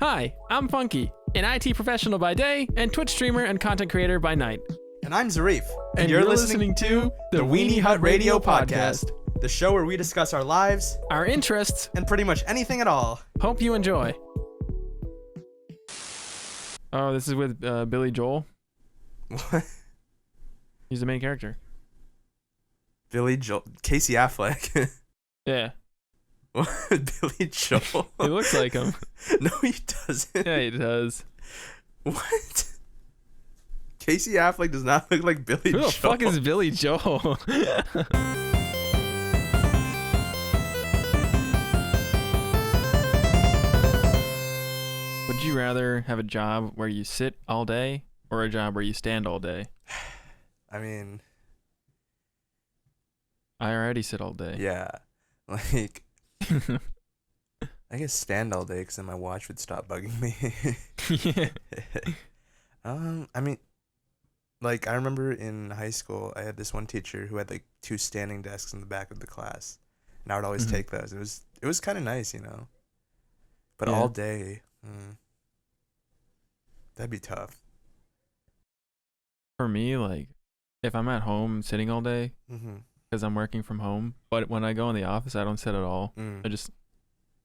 Hi, I'm Funky, an IT professional by day and Twitch streamer and content creator by night. And I'm Zarif, and you're listening to the Weenie Hut Radio podcast, the show where we discuss our lives, our interests, and pretty much anything at all. Hope you enjoy. Oh, this is with Billy Joel. What? He's the main character. Billy Joel, Casey Affleck. Yeah. What? Billy Joel? He looks like him. No, he doesn't. Yeah, he does. What? Casey Affleck does not look like Billy Joel. Who the fuck is Billy Joel? Would you rather have a job where you sit all day or a job where you stand all day? I mean, I already sit all day. yeah. Like, I guess stand all day because then my watch would stop bugging me. Yeah. I mean, like, I remember in high school, I had this one teacher who had like 2 standing desks in the back of the class, and I would always take those. It was kind of nice, you know. But all day, that'd be tough. For me, like, if I'm at home sitting all day, because I'm working from home, but when I go in the office, I don't sit at all.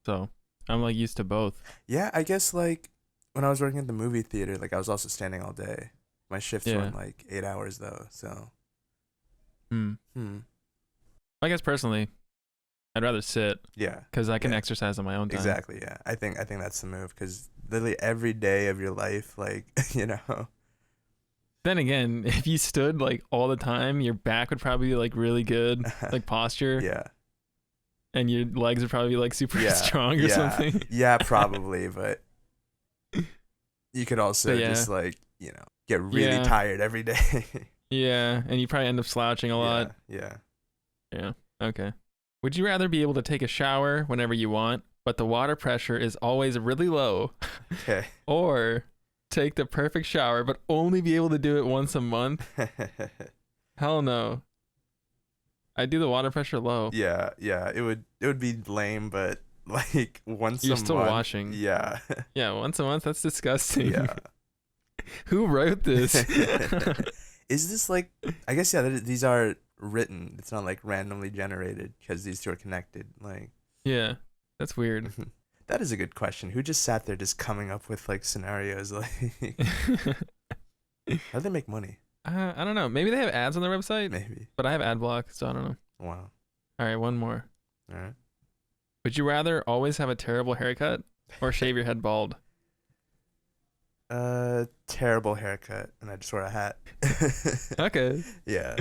So I'm like used to both. Yeah, I guess like when I was working at the movie theater, like I was also standing all day. My shifts were like 8 hours though, so. I guess personally, I'd rather sit. Yeah. Because I can exercise on my own time. Exactly. Yeah. I think that's the move because literally every day of your life, like you know. Then again, if you stood like all the time, your back would probably be like really good, like posture. Yeah. And your legs would probably be like super strong or something. Yeah, probably, but you could also just like, you know, get really tired every day. Yeah, and you probably end up slouching a lot. Yeah. Yeah. Okay. Would you rather be able to take a shower whenever you want, but the water pressure is always really low? Okay. Or take the perfect shower, but only be able to do it once a month? Hell no. I do the water pressure low. Yeah. It would be lame, but like once You're a still month. washing. Yeah. Yeah, once a month. That's disgusting. Yeah. Who wrote this? Is this like? I guess these are written. It's not like randomly generated because these two are connected. Like. Yeah, that's weird. That is a good question. Who just sat there just coming up with like scenarios like? How do they make money? I don't know. Maybe they have ads on their website. Maybe. But I have ad block, so I don't know. Wow. All right, one more. All right. Would you rather always have a terrible haircut or shave your head bald? Terrible haircut, and I just wear a hat. Okay. Yeah.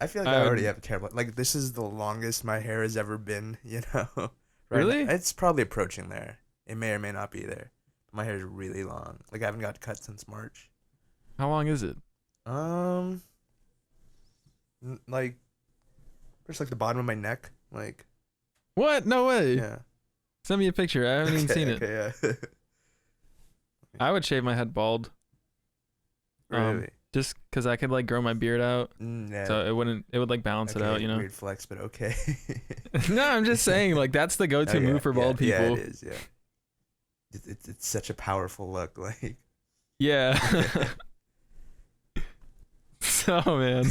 I feel like I already have a terrible. Like this is the longest my hair has ever been. You know. Right really? now. It's probably approaching there. It may or may not be there. My hair is really long. Like I haven't got cut since March. How long is it? Like, just like the bottom of my neck, like. What? No way. Yeah. Send me a picture. I haven't even seen it. Okay, yeah. I would shave my head bald. Really? Just because I could like grow my beard out, Yeah. so it would like balance it out, you know. Weird flex, but okay. No, I'm just saying like that's the go-to move for bald people. Yeah, it is. Yeah. It's such a powerful look, like. Yeah. So man,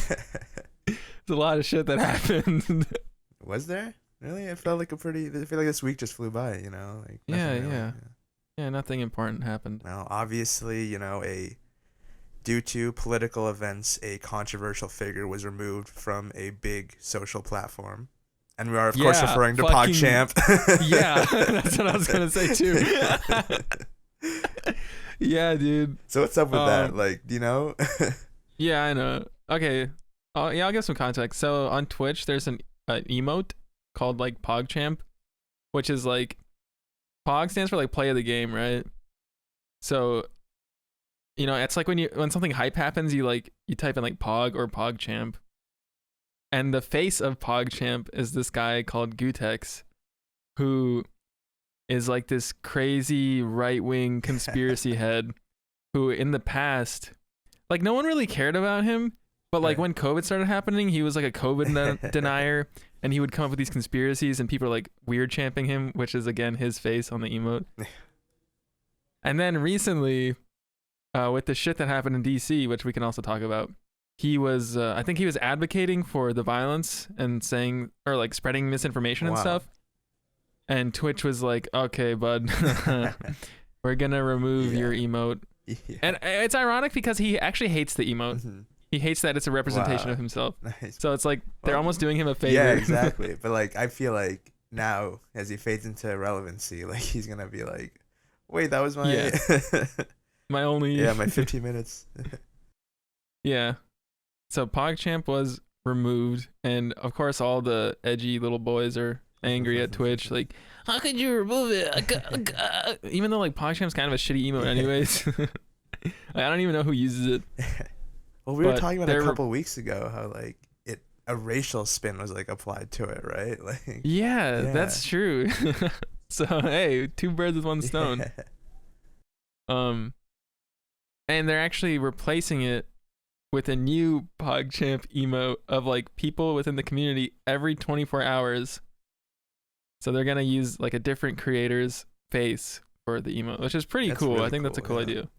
there's a lot of shit that happened. Was there? Really? I feel like this week just flew by, you know? Like Yeah, nothing important happened. Now, obviously, you know, due to political events, a controversial figure was removed from a big social platform. And we are, of course, referring to PogChamp. Yeah, that's what I was going to say, too. Yeah, dude. So what's up with that? Like, do you know? Yeah, I know. Okay. I'll give some context. So on Twitch, there's an emote called like PogChamp, which is like Pog stands for like play of the game, right? So, you know, it's like when something hype happens, you type in like Pog or PogChamp. And the face of PogChamp is this guy called Gutex, who is like this crazy right-wing conspiracy head who in the past, like no one really cared about him, but like when COVID started happening, he was like a COVID denier, and he would come up with these conspiracies, and people are like weird champing him, which is again his face on the emote. And then recently, with the shit that happened in DC, which we can also talk about, he was, I think he was advocating for the violence and saying, or like spreading misinformation and stuff. And Twitch was like, okay, bud, we're going to remove your emote. Yeah. And it's ironic because he actually hates the emote. Mm-hmm. He hates that it's a representation of himself. Nice. So it's like they're almost doing him a favor. Yeah, exactly. But like, I feel like now as he fades into irrelevancy, like he's going to be like, wait, that was my my 15 minutes. Yeah. So PogChamp was removed, and of course all the edgy little boys are angry at Twitch, like, how could you remove it? Even though like PogChamp's kind of a shitty emote anyways. I don't even know who uses it. Well, we were talking about a couple weeks ago how like a racial spin was like applied to it, right? Like yeah. That's true. So hey, two birds with one stone. Yeah. And they're actually replacing it with a new PogChamp emote of like people within the community every 24 hours. So they're gonna use like a different creator's face for the emote, which is pretty cool. Really I think that's a cool idea.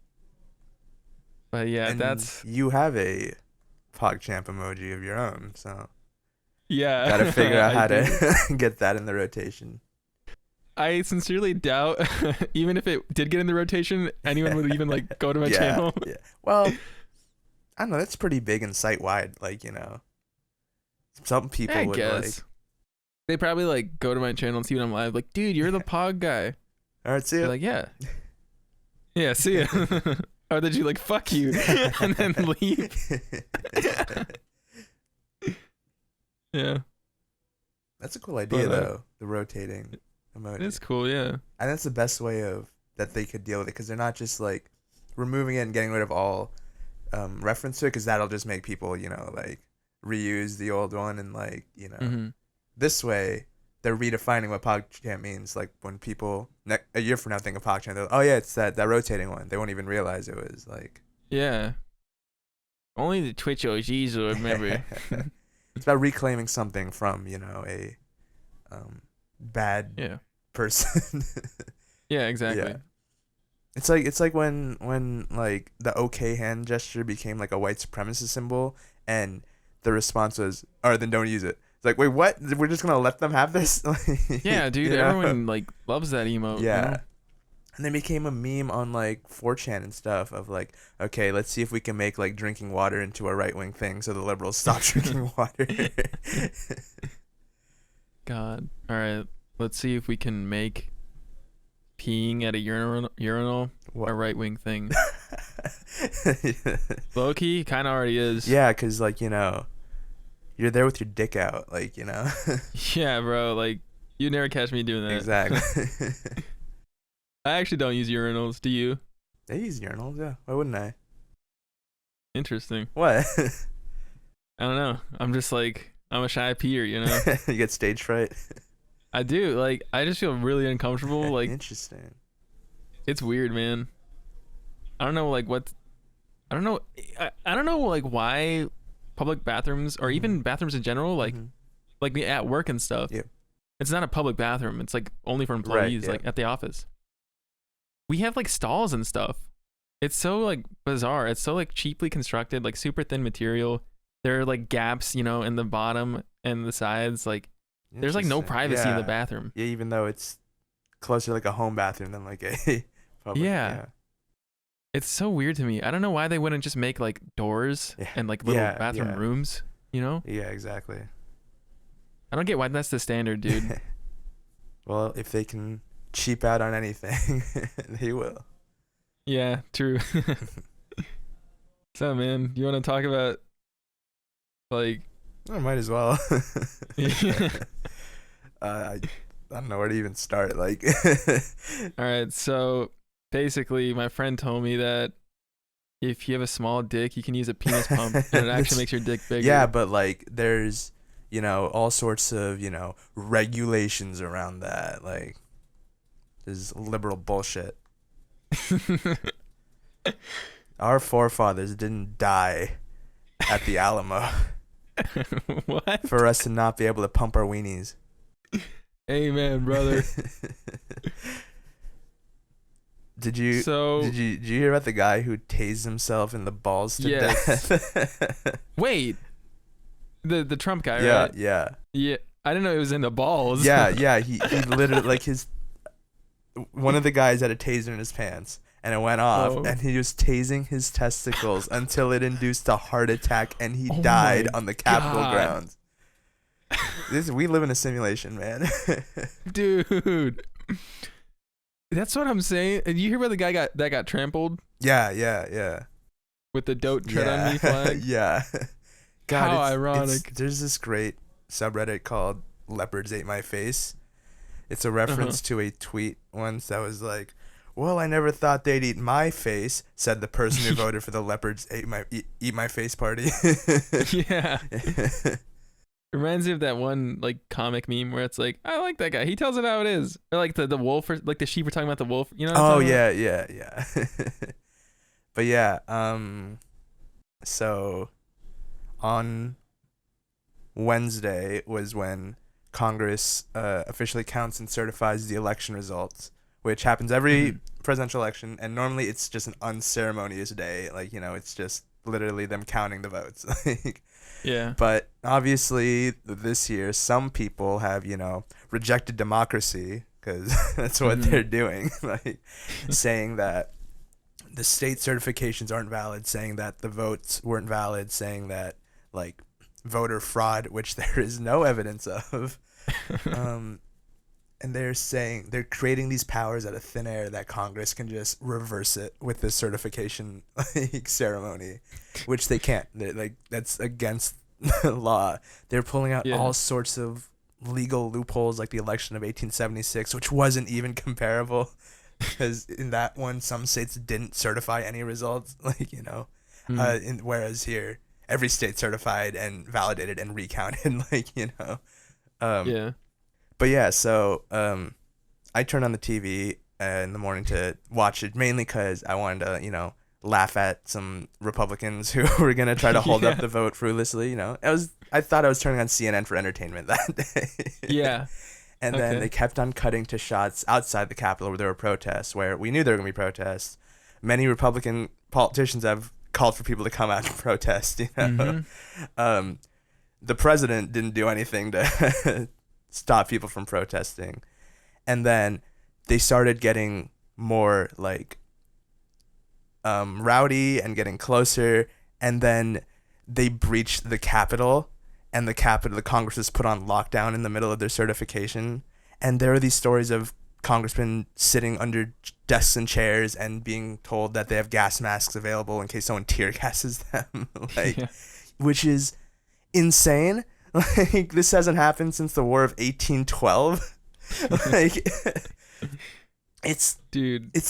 But yeah, and you have a PogChamp emoji of your own, so yeah, gotta figure out how to get that in the rotation. I sincerely doubt, even if it did get in the rotation, anyone would even like go to my channel. Yeah. Well, I don't know. That's pretty big and site wide. Like, you know, some people would guess. Like. They probably like go to my channel and see when I'm live. Like, dude, you're the Pog guy. All right, see ya. They're like, yeah. Yeah, see ya. Or did you like fuck you and then leave? Yeah. That's a cool idea though. The rotating emoji. It's cool, yeah. And that's the best way that they could deal with it, because they're not just like removing it and getting rid of all reference to it, because that'll just make people, you know, like reuse the old one, and like, you know, this way they're redefining what PogChamp means. Like when people a year from now think of PogChamp, they're like, oh yeah, it's that rotating one. They won't even realize it was like. Yeah. Only the Twitch OGs will remember. It's about reclaiming something from, you know, a bad person. Yeah, exactly. Yeah. It's like when like the okay hand gesture became like a white supremacist symbol, and the response was, "Oh, then don't use it." It's like, wait, what? We're just gonna let them have this? Yeah, dude. Everyone like loves that emote. Yeah. You know? And then became a meme on like 4chan and stuff of like, okay, let's see if we can make like drinking water into a right-wing thing so the liberals stop drinking water. God. All right. Let's see if we can make peeing at a urinal a right-wing thing. Low-key kind of already is. Yeah, because like, you know, you're there with your dick out, like, you know. Yeah, bro. Like, you never catch me doing that. Exactly. I actually don't use urinals. Do you? I use urinals, yeah. Why wouldn't I? Interesting. What? I don't know. I'm just like, I'm a shy peer, you know? You get stage fright? I do. Like, I just feel really uncomfortable. Like, interesting. It's weird, man. I don't know, like, what... I don't know. I don't know, like, why public bathrooms, or even bathrooms in general, like, like at work and stuff. Yeah. It's not a public bathroom. It's, like, only for employees, like, at the office. We have like stalls and stuff. It's so like bizarre. It's so like cheaply constructed, like super thin material. There are like gaps, you know, in the bottom and the sides. Like there's like no privacy in the bathroom. Yeah, even though it's closer to like a home bathroom than like a public. Yeah. It's so weird to me. I don't know why they wouldn't just make like doors and like little bathroom rooms, you know? Yeah, exactly. I don't get why that's the standard, dude. Well, if they can cheap out on anything, they will. Yeah, true. So, man, you want to talk about like? I might as well. I don't know where to even start. Like, all right. So basically, my friend told me that if you have a small dick, you can use a penis pump, and it actually makes your dick bigger. Yeah, but like, there's, you know, all sorts of, you know, regulations around that. Like, is liberal bullshit. Our forefathers didn't die at the Alamo. What? For us to not be able to pump our weenies. Amen, brother. Did you hear about the guy who tased himself in the balls to death? Wait, the Trump guy, yeah, right? Yeah. I didn't know it was in the balls. Yeah. He literally like one of the guys had a taser in his pants and it went off and he was tasing his testicles until it induced a heart attack and he died on the Capitol grounds. We live in a simulation, man. Dude. That's what I'm saying. And you hear about the guy that got trampled? Yeah. With the "Don't Tread on Me" flag? Yeah. God, how ironic. There's this great subreddit called Leopards Ate My Face. It's a reference to a tweet once that was like, well, I never thought they'd eat my face, said the person who voted for the Leopards Eat My Face party. Yeah. Reminds me of that one like comic meme where it's like, I like that guy. He tells it how it is. Or like the wolf, or like the sheep are talking about the wolf. You know what I'm talking about? Yeah. But yeah, so on Wednesday was when Congress officially counts and certifies the election results, which happens every presidential election, and normally it's just an unceremonious day. Like, you know, it's just literally them counting the votes. Yeah. But obviously this year some people have, you know, rejected democracy because that's what they're doing, like saying that the state certifications aren't valid, saying that the votes weren't valid, saying that like voter fraud, which there is no evidence of. And they're saying they're creating these powers out of thin air that Congress can just reverse it with this certification like ceremony, which they can't. They're, like, that's against the law. They're pulling out all sorts of legal loopholes, like the election of 1876, which wasn't even comparable, because in that one some states didn't certify any results, like, you know, whereas here every state certified and validated and recounted, like, you know. But yeah, so I turned on the TV in the morning to watch it, mainly because I wanted to, you know, laugh at some Republicans who were going to try to hold up the vote frivolously, you know. I thought I was turning on CNN for entertainment that day. Yeah. And then they kept on cutting to shots outside the Capitol where there were protests, where we knew there were going to be protests. Many Republican politicians have called for people to come out and protest, you know. The president didn't do anything to stop people from protesting. And then they started getting more like rowdy and getting closer, and then they breached the Capitol, and the Congress was put on lockdown in the middle of their certification. And there are these stories of congressmen sitting under desks and chairs and being told that they have gas masks available in case someone tear gasses them, like, which is insane. Like, this hasn't happened since the War of 1812. Like, it's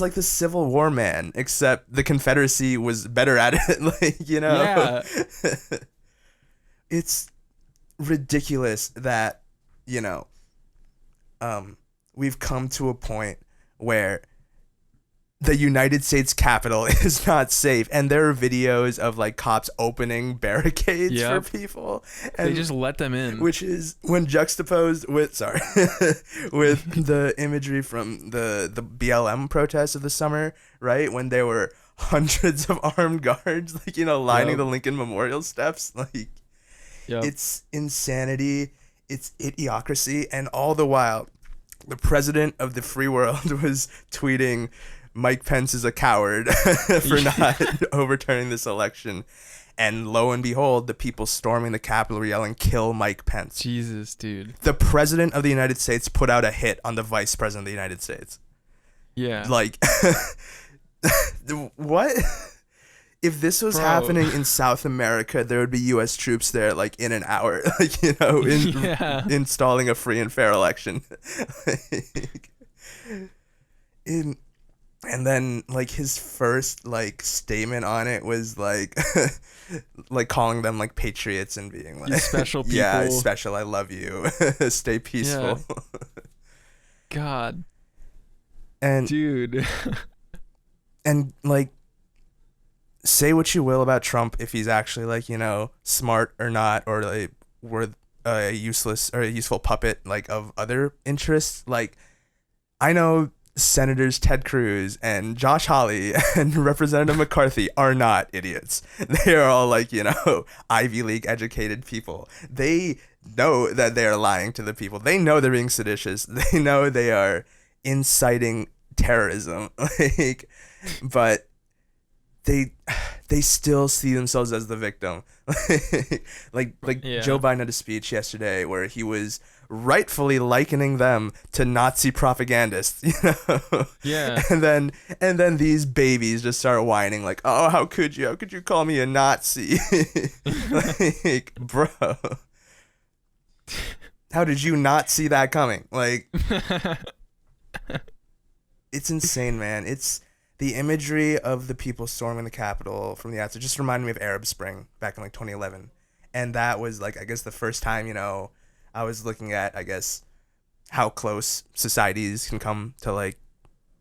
like the Civil War, man, except the Confederacy was better at it. Like, you know. Yeah. It's ridiculous that, you know, we've come to a point where the United States Capitol is not safe, and there are videos of like cops opening barricades for people, and they just let them in, which is when juxtaposed with with the imagery from the BLM protests of the summer, right, when there were hundreds of armed guards, like, you know, lining the Lincoln Memorial steps. Like, it's insanity, it's idiocracy, and all the while the president of the free world was tweeting, Mike Pence is a coward for not overturning this election. And lo and behold, the people storming the Capitol were yelling, kill Mike Pence. Jesus, dude. The president of the United States put out a hit on the vice president of the United States. Yeah. Like, what? If this was happening in South America, there would be U.S. troops there, like, in an hour, like, you know, installing a free and fair election. And then, like, his first, like, statement on it was, like, like, calling them, like, patriots and being like, you special people. Yeah, special, I love you. Stay peaceful. Yeah. God. And, dude. And, like, say what you will about Trump, if he's actually, like, you know, smart or not, or, like, worth a useless or a useful puppet, like, of other interests. Like, I know Senators Ted Cruz and Josh Hawley and Representative McCarthy are not idiots. They are all like, Ivy League educated people. They know that they are lying to the people. They know they're being seditious. They know they are inciting terrorism. But they still see themselves as the victim. Joe Biden had a speech yesterday where he was rightfully likening them to Nazi propagandists, Yeah. And then these babies just start whining like, "Oh, how could you call me a Nazi?" Bro, how did you not see that coming? It's insane, man. It's the imagery of the people storming the Capitol from the outside just reminded me of Arab Spring back in 2011, and that was I guess the first time I was looking at how close societies can come to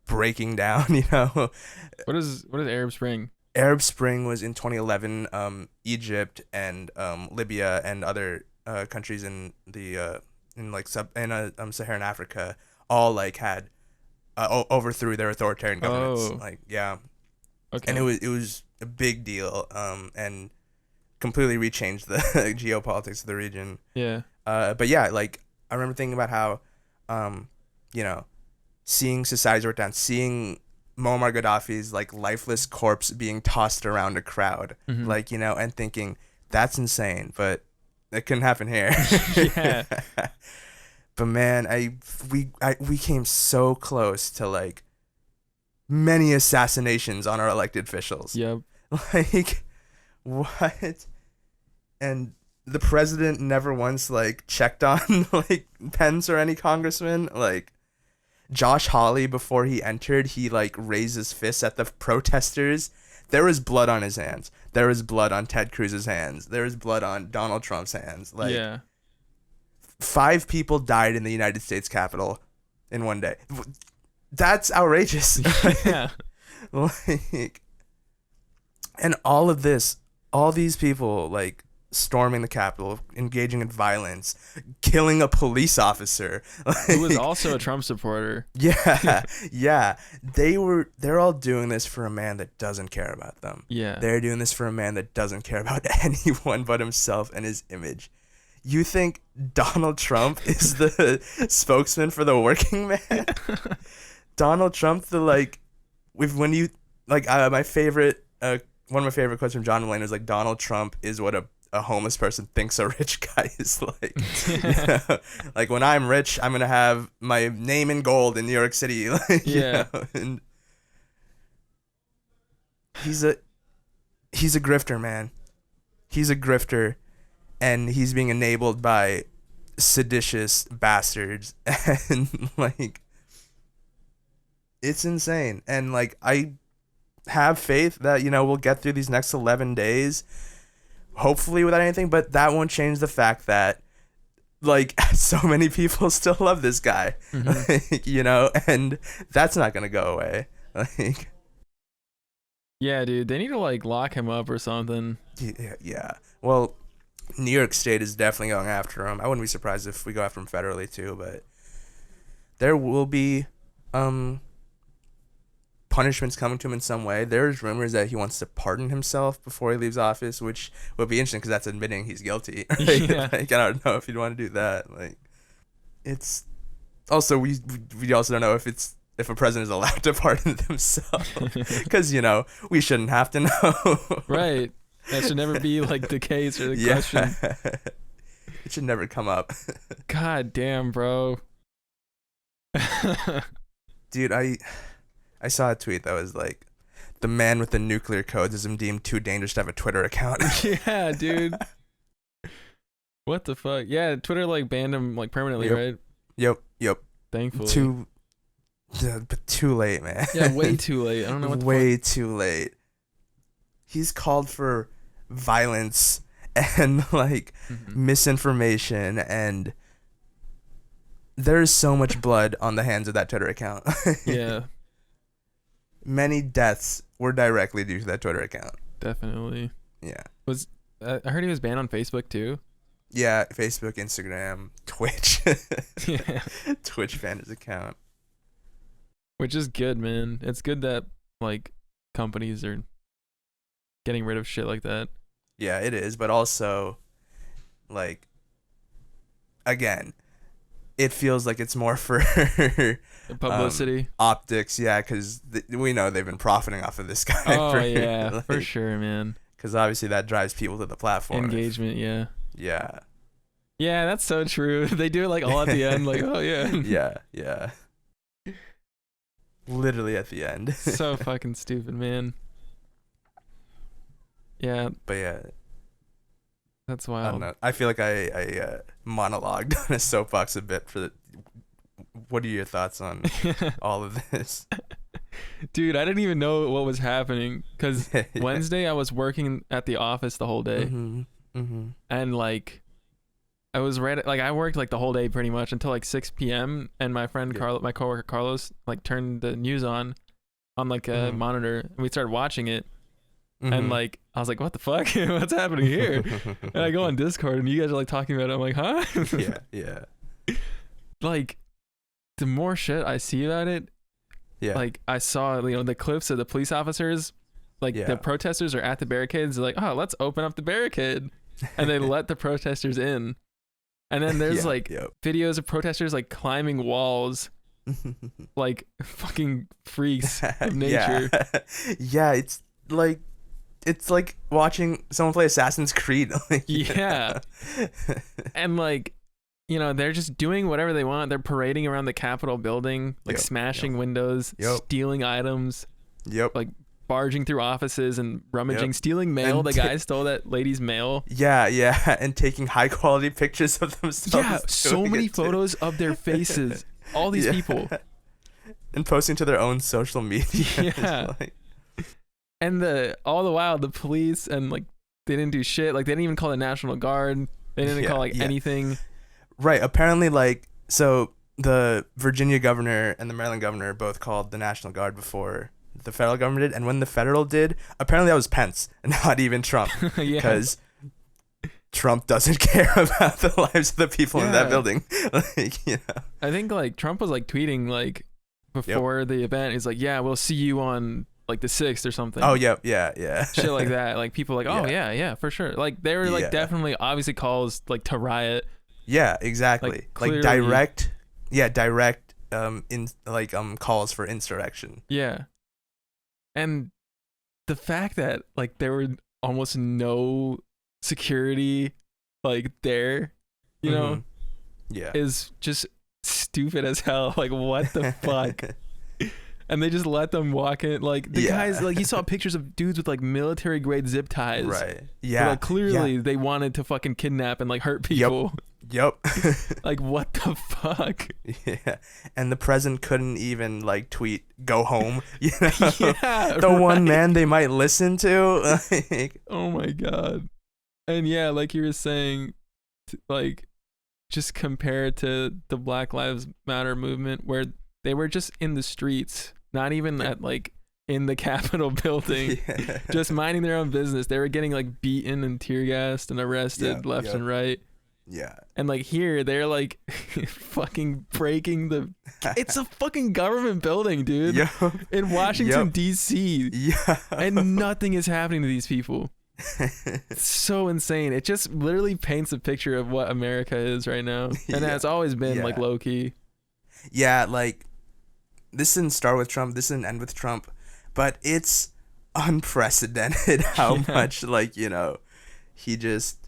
breaking down. What is Arab Spring? Arab Spring was in 2011. Egypt and Libya and other countries in the Saharan Africa all had overthrew their authoritarian governments. Okay. And it was a big deal, and completely rechanged the geopolitics of the region. Yeah. But yeah, I remember thinking about how, seeing societies work down, seeing Muammar Gaddafi's lifeless corpse being tossed around a crowd, Mm-hmm. and thinking that's insane, but it couldn't happen here. Yeah. But man, we came so close to many assassinations on our elected officials. Yep. What? And the president never once checked on Pence or any congressman. Josh Hawley, before he entered, he raised his fists at the protesters. There was blood on his hands. There was blood on Ted Cruz's hands. There was blood on Donald Trump's hands. Yeah. 5 people died in the United States Capitol in one day. That's outrageous. Yeah. And all of this, all these people storming the Capitol, engaging in violence, killing a police officer Who was also a Trump supporter. yeah. They're all doing this for a man that doesn't care about them. Yeah. They're doing this for a man that doesn't care about anyone but himself and his image. You think Donald Trump is the spokesman for the working man? Donald Trump, my favorite, one of my favorite quotes from John Mulaney was Donald Trump is what a homeless person thinks a rich guy is like. When I'm rich, I'm gonna have my name in gold in New York City. And he's a grifter, man. He's a grifter. And he's being enabled by seditious bastards, and it's insane. And I have faith that we'll get through these next 11 days, hopefully without anything. But that won't change the fact that so many people still love this guy, Mm-hmm. and that's not gonna go away. Yeah, dude, they need to lock him up or something. Yeah. Well, New York State is definitely going after him. I wouldn't be surprised if we go after him federally too, but there will be punishments coming to him in some way. There's rumors that he wants to pardon himself before he leaves office, which would be interesting because that's admitting he's guilty. Yeah. I don't know if you'd want to do that. It's also we also don't know if a president is allowed to pardon themselves, because we shouldn't have to know. Right. That should never be the case or the question. It should never come up. God damn, bro. Dude, I saw a tweet that was the man with the nuclear codes is deemed too dangerous to have a Twitter account. Yeah, dude. What the fuck? Yeah, Twitter banned him permanently, right? Yep. Thankfully. But too late, man. Yeah, way too late. I don't know what the way too late. He's called for violence and misinformation, and there's so much blood on the hands of that Twitter account. Yeah. Many deaths were directly due to that Twitter account. Definitely. Yeah. I heard he was banned on Facebook too. Yeah, Facebook, Instagram, Twitch. Yeah. Twitch banned his account. Which is good, man. It's good that like companies are getting rid of shit like that. Yeah, it is, but also, like, again, it feels like it's more for Publicity. optics, yeah, because we know they've been profiting off of this guy. Oh yeah, for sure, man. Because obviously that drives people to the platform. Engagement, yeah. Yeah. Yeah, that's so true. They do it like all at the end, like, oh yeah. Yeah. Literally at the end. So fucking stupid, man. Yeah. But yeah. That's I wild. don't know. I feel like I monologued on a soapbox a bit for the. What are your thoughts on all of this? Dude, I didn't even know what was happening because Yeah. Wednesday I was working at the office the whole day, and like I was ready. Like I worked like the whole day pretty much until like 6 p.m. And my friend my coworker Carlos, like turned the news on like a monitor, and we started watching it. And like I was like, what the fuck? What's happening here? And I go on Discord and you guys are like talking about it. I'm like, huh? Yeah. Like the more shit I see about it, like I saw, the clips of the police officers, like the protesters are at the barricades. They're like, oh, let's open up the barricade, and they let the protesters in. And then there's videos of protesters like climbing walls, like fucking freaks of nature. Yeah, it's like watching someone play Assassin's Creed. Yeah. And like, they're just doing whatever they want. They're parading around the Capitol building, like smashing windows, stealing items, like barging through offices and rummaging, stealing mail. The guy stole that lady's mail. Yeah, and taking high quality pictures of themselves. Yeah, so many photos of their faces. All these people. And posting to their own social media. Yeah. And all the while, the police and like they didn't do shit. Like they didn't even call the National Guard. They didn't call anything. Right. Apparently, so the Virginia governor and the Maryland governor both called the National Guard before the federal government did. And when the federal did, apparently that was Pence, not even Trump. Because Trump doesn't care about the lives of the people in that building. I think like Trump was like tweeting like before the event. He's like, yeah, we'll see you on like the 6th or something. Oh, yeah. Shit like that. Like people like, oh yeah, for sure. Like they were like definitely obviously calls like to riot. Yeah, exactly. Like direct calls for insurrection. Yeah. And the fact that like there were almost no security like there, is just stupid as hell. Like what the fuck? And they just let them walk in. Like the guys, like you saw pictures of dudes with like military grade zip ties. Right. Yeah. But, like clearly they wanted to fucking kidnap and like hurt people. Yep. Like what the fuck? Yeah. And the president couldn't even like tweet "go home." Yeah. The one man they might listen to. Like, oh my god. And yeah, like you were saying, like just compare it to the Black Lives Matter movement where they were just in the streets, not even at like in the Capitol building, just minding their own business. They were getting like beaten and tear gassed and arrested left and right. Yeah. And like here, they're like fucking breaking it's a fucking government building, dude. In Washington, D.C. Yeah. And nothing is happening to these people. It's so insane. It just literally paints a picture of what America is right now. And it has always been like low key. Yeah, like this didn't start with Trump, this didn't end with Trump, but it's unprecedented how much he just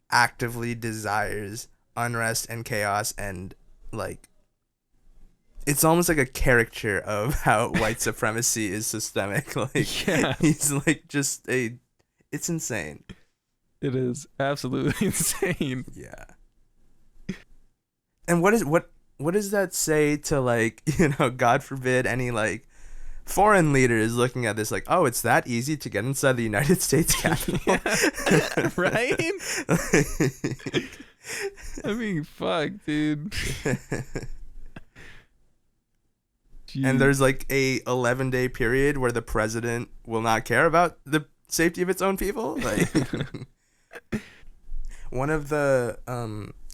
actively desires unrest and chaos, and like it's almost like a caricature of how white supremacy is systemic. Like he's like it's insane. It is absolutely insane. Yeah. And what does that say to like, God forbid any like foreign leader is looking at this like, oh, it's that easy to get inside the United States Capitol. Right? I mean, fuck, dude. And there's like a 11-day period where the president will not care about the safety of its own people. Like one of the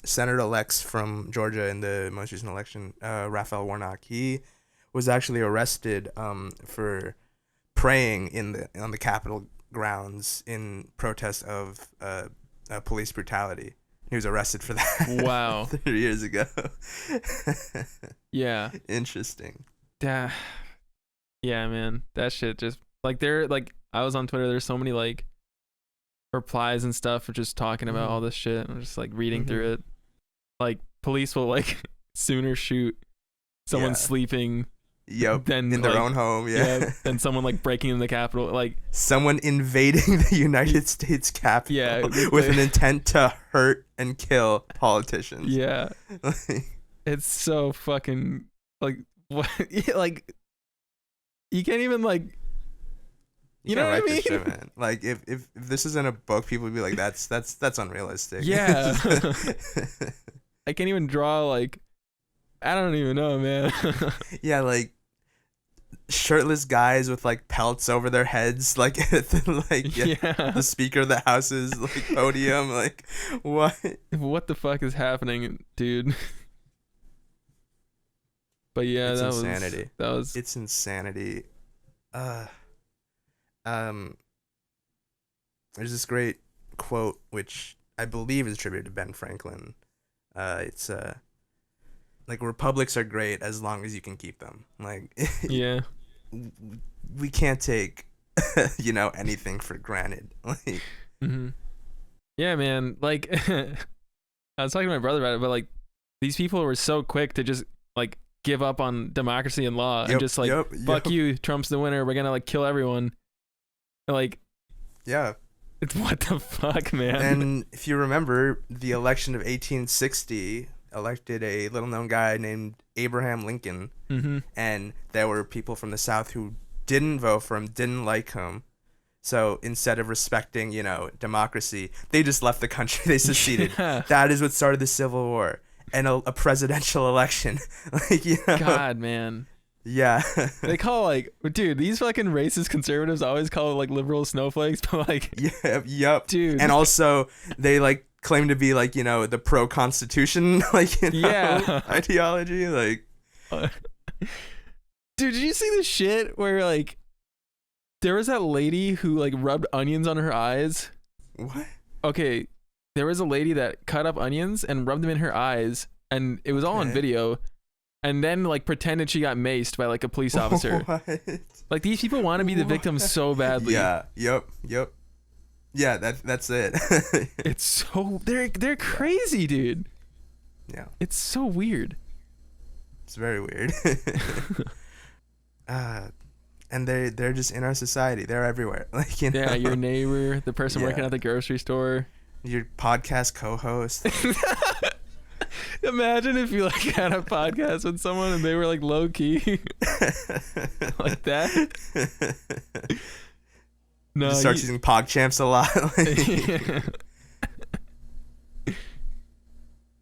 senator elects from Georgia in the most recent election, Raphael Warnock, he was actually arrested for praying on the Capitol grounds in protest of police brutality. He was arrested for that. Wow. 3 years ago. Yeah. Interesting. Yeah, man. That shit just like I was on Twitter, there's so many like replies and stuff for just talking about all this shit. I'm just like reading through it. Like police will like sooner shoot someone sleeping than in their own home, than someone like breaking into the Capitol, like someone invading the United States Capitol with an intent to hurt and kill politicians. Yeah. It's so fucking like what like you can't even like you know what I mean? This shit, man. Like if this isn't a book, people would be like, that's unrealistic. Yeah. I can't even draw like I don't even know, man. Yeah, like shirtless guys with like pelts over their heads, like at the Speaker of the House's like podium. Like what the fuck is happening, dude? But yeah, it's insanity. It's insanity. There's this great quote which I believe is attributed to Ben Franklin. It's like republics are great as long as you can keep them. Like yeah, we can't take anything for granted. Like yeah, man. Like I was talking to my brother about it, but like these people were so quick to just like give up on democracy and law and just like fuck you, Trump's the winner, we're gonna like kill everyone. Like it's what the fuck, man. And if you remember the election of 1860 elected a little known guy named Abraham Lincoln, and there were people from the South who didn't vote for him, didn't like him. So instead of respecting democracy, they just left the country. They seceded. That is what started the Civil War and a presidential election. Like God, man. Yeah. They call like, dude, these fucking racist conservatives always call like liberal snowflakes, but like yep, dude. And also they like claim to be like the pro constitution like ideology, like dude, did you see the shit where like there was that lady who like rubbed onions on her eyes? What? Okay, there was a lady that cut up onions and rubbed them in her eyes, and it was all on video, and then like pretended she got maced by like a police officer. What? Like these people want to be the victims so badly. Yeah. Yep. Yeah, that's it. It's so they're crazy, dude. Yeah. It's so weird. It's very weird. And they're just in our society. They're everywhere. Like yeah, your neighbor, the person working at the grocery store, your podcast co-host. Imagine if you like had a podcast with someone and they were like low key like that. No, you start using PogChamps a lot.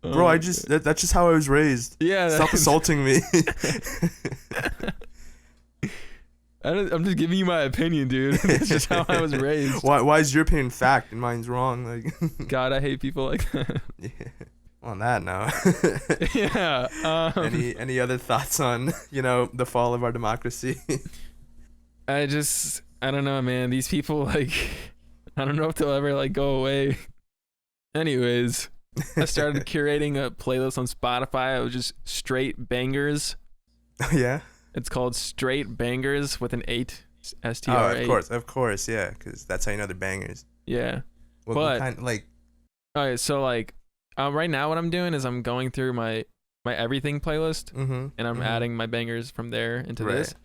Bro, that's just how I was raised. Yeah, stop assaulting me. I'm just giving you my opinion, dude. It's just how I was raised. Why is your opinion fact and mine's wrong? Like, God, I hate people like that. Yeah. On that note, yeah. Any other thoughts on the fall of our democracy? I don't know, man. These people like, I don't know if they'll ever like go away. Anyways, I started curating a playlist on Spotify. It was just straight bangers. Oh yeah. It's called Straight Bangers with an 8, STR8. Oh, of course, yeah, because that's how you know they're bangers. Yeah. What kind, like? Okay, so like, right now what I'm doing is I'm going through my everything playlist, and I'm adding my bangers from there into this.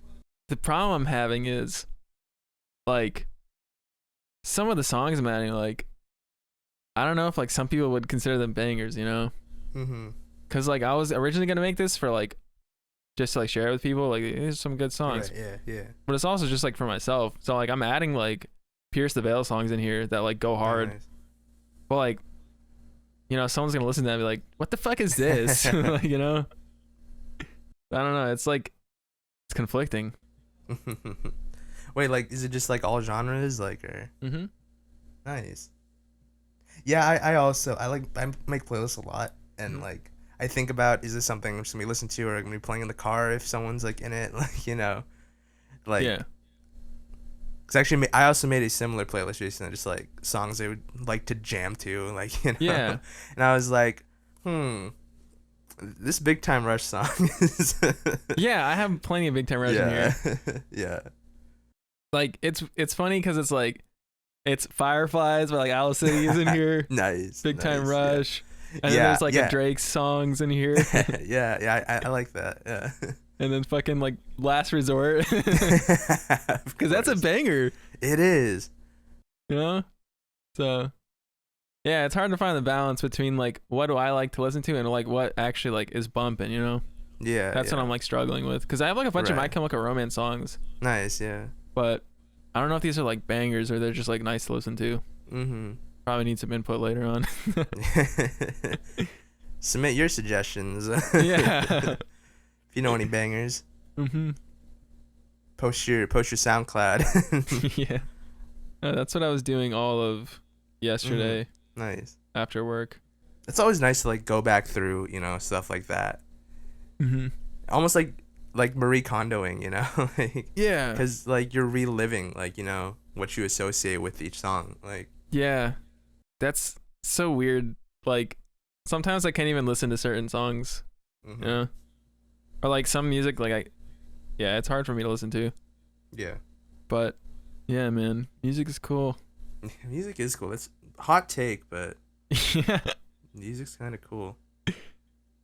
The problem I'm having is, like, some of the songs I'm adding, like, I don't know if like some people would consider them bangers, Because like I was originally gonna make this for like, just to like share it with people, like here's some good songs. Right, yeah. But it's also just like for myself. So like I'm adding like Pierce the Veil songs in here that like go hard. Nice. But like, someone's gonna listen to that and be like, what the fuck is this? Like, I don't know. It's like, it's conflicting. Wait, like, is it just like all genres? Like, or? Nice. Yeah, I make playlists a lot, and like I think about, is this something I'm just gonna be listening to or gonna be playing in the car if someone's like in it, like, you know, like. Yeah. Cause actually, I also made a similar playlist recently, just like songs I would like to jam to, like, you know. Yeah. And I was like, this Big Time Rush song is. Yeah, I have plenty of Big Time Rush in here. Yeah. Like it's funny because it's like it's Fireflies, but like Owl City is in here. Nice. Big Time Rush. Yeah. And then there's like a Drake songs in here. Yeah. I like that. Yeah. And then fucking like Last Resort. Because that's a banger. It is. You know? So yeah, it's hard to find the balance between like what do I like to listen to and like what actually like is bumping, you know? Yeah. That's what I'm like struggling with. Because I have like a bunch of My Chemical Romance songs. Nice, yeah. But I don't know if these are like bangers or they're just like nice to listen to. Mm-hmm. Probably need some input later on. Submit your suggestions. Yeah. If you know any bangers. Mm-hmm. Post your SoundCloud. Yeah. That's what I was doing all of yesterday. Nice. After work. It's always nice to like go back through, you know, stuff like that. Mm-hmm. Almost like Marie Kondoing, you know, like, yeah, because like you're reliving, like, you know, what you associate with each song, like. Yeah, that's so weird. Like sometimes I can't even listen to certain songs. Mm-hmm. You know? Or like some music, like it's hard for me to listen to. Yeah. But yeah, man, music is cool. Music is cool. It's a hot take, but yeah, music's kind of cool.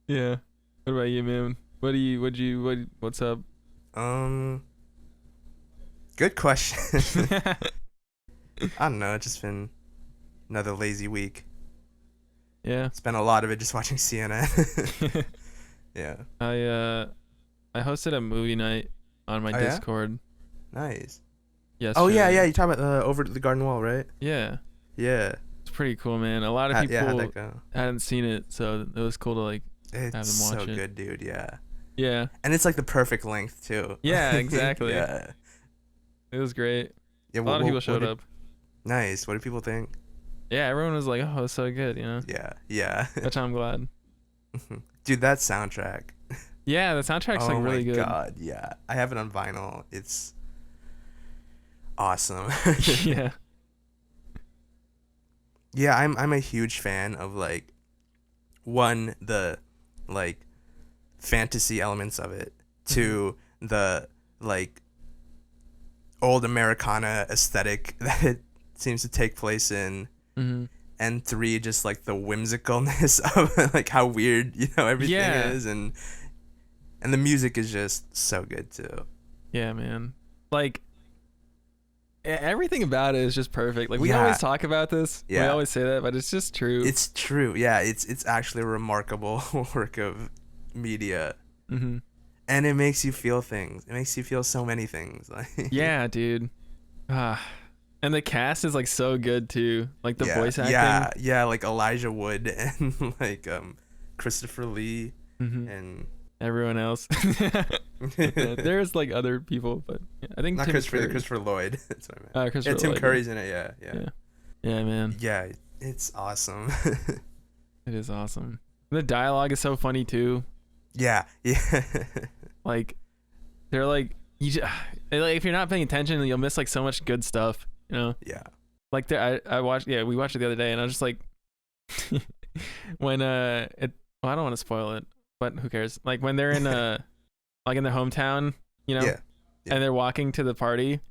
Yeah. What about you, man? What's up? Good question. I don't know. It's just been another lazy week. Yeah. Spent a lot of it just watching CNN. Yeah. I hosted a movie night on my Discord. Yeah? Nice. Yesterday. Oh yeah. You talk about over the garden wall, right? Yeah. Yeah. It's pretty cool, man. A lot of people how'd that go? hadn't seen it, so it was cool to like It's have them watch so it. good, dude. Yeah. Yeah. And it's like the perfect length too. Yeah, exactly. Yeah. It was great. Yeah. A lot of people showed up. Nice. What do people think? Yeah, everyone was like, "Oh, it's so good," you know. Yeah. Which I'm glad. Dude, that soundtrack. Yeah, the soundtrack's like really good. Oh my god, yeah. I have it on vinyl. It's awesome. Yeah. Yeah, I'm a huge fan of like the like fantasy elements of it, to the like old Americana aesthetic that it seems to take place in. Mm-hmm. And 3, just like the whimsicalness of like how weird, you know, everything is, and the music is just so good too. Yeah, man. Like everything about it is just perfect. Like we always talk about this. Yeah. We always say that, but it's just true. It's true. Yeah, it's actually a remarkable work of media. Mm-hmm. And it makes you feel things. It makes you feel so many things. Like yeah, dude. And the cast is like so good too. Like the voice acting. Yeah, like Elijah Wood and like Christopher Lee and everyone else. There's like other people, but I think not Christopher Lloyd. That's what I meant. Christopher Tim Lloyd, Curry's in it. Yeah, man. Yeah, it's awesome. It is awesome. The dialogue is so funny too. Yeah. Like they're like like if you're not paying attention, you'll miss like so much good stuff. You know? Yeah. Like we watched it the other day, and I was just like, when I don't want to spoil it, but who cares? Like when they're in like in their hometown, you know, and they're walking to the party.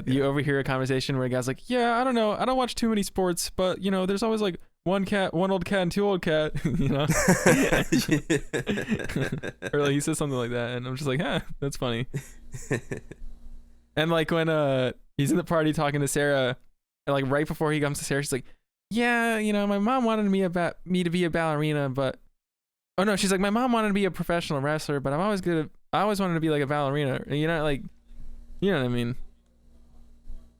You overhear a conversation where a guy's like, "Yeah, I don't know, I don't watch too many sports, but you know, there's always like one old cat, and 2 old cat," you know. Or like he says something like that, and I'm just like, that's funny. And like when he's in the party talking to Sarah, and like right before he comes to Sarah, she's like, "Yeah, you know, my mom wanted me to be a ballerina, but oh no," she's like, "My mom wanted to be a professional wrestler, but I always wanted to be like a ballerina." You know, like, you know what I mean?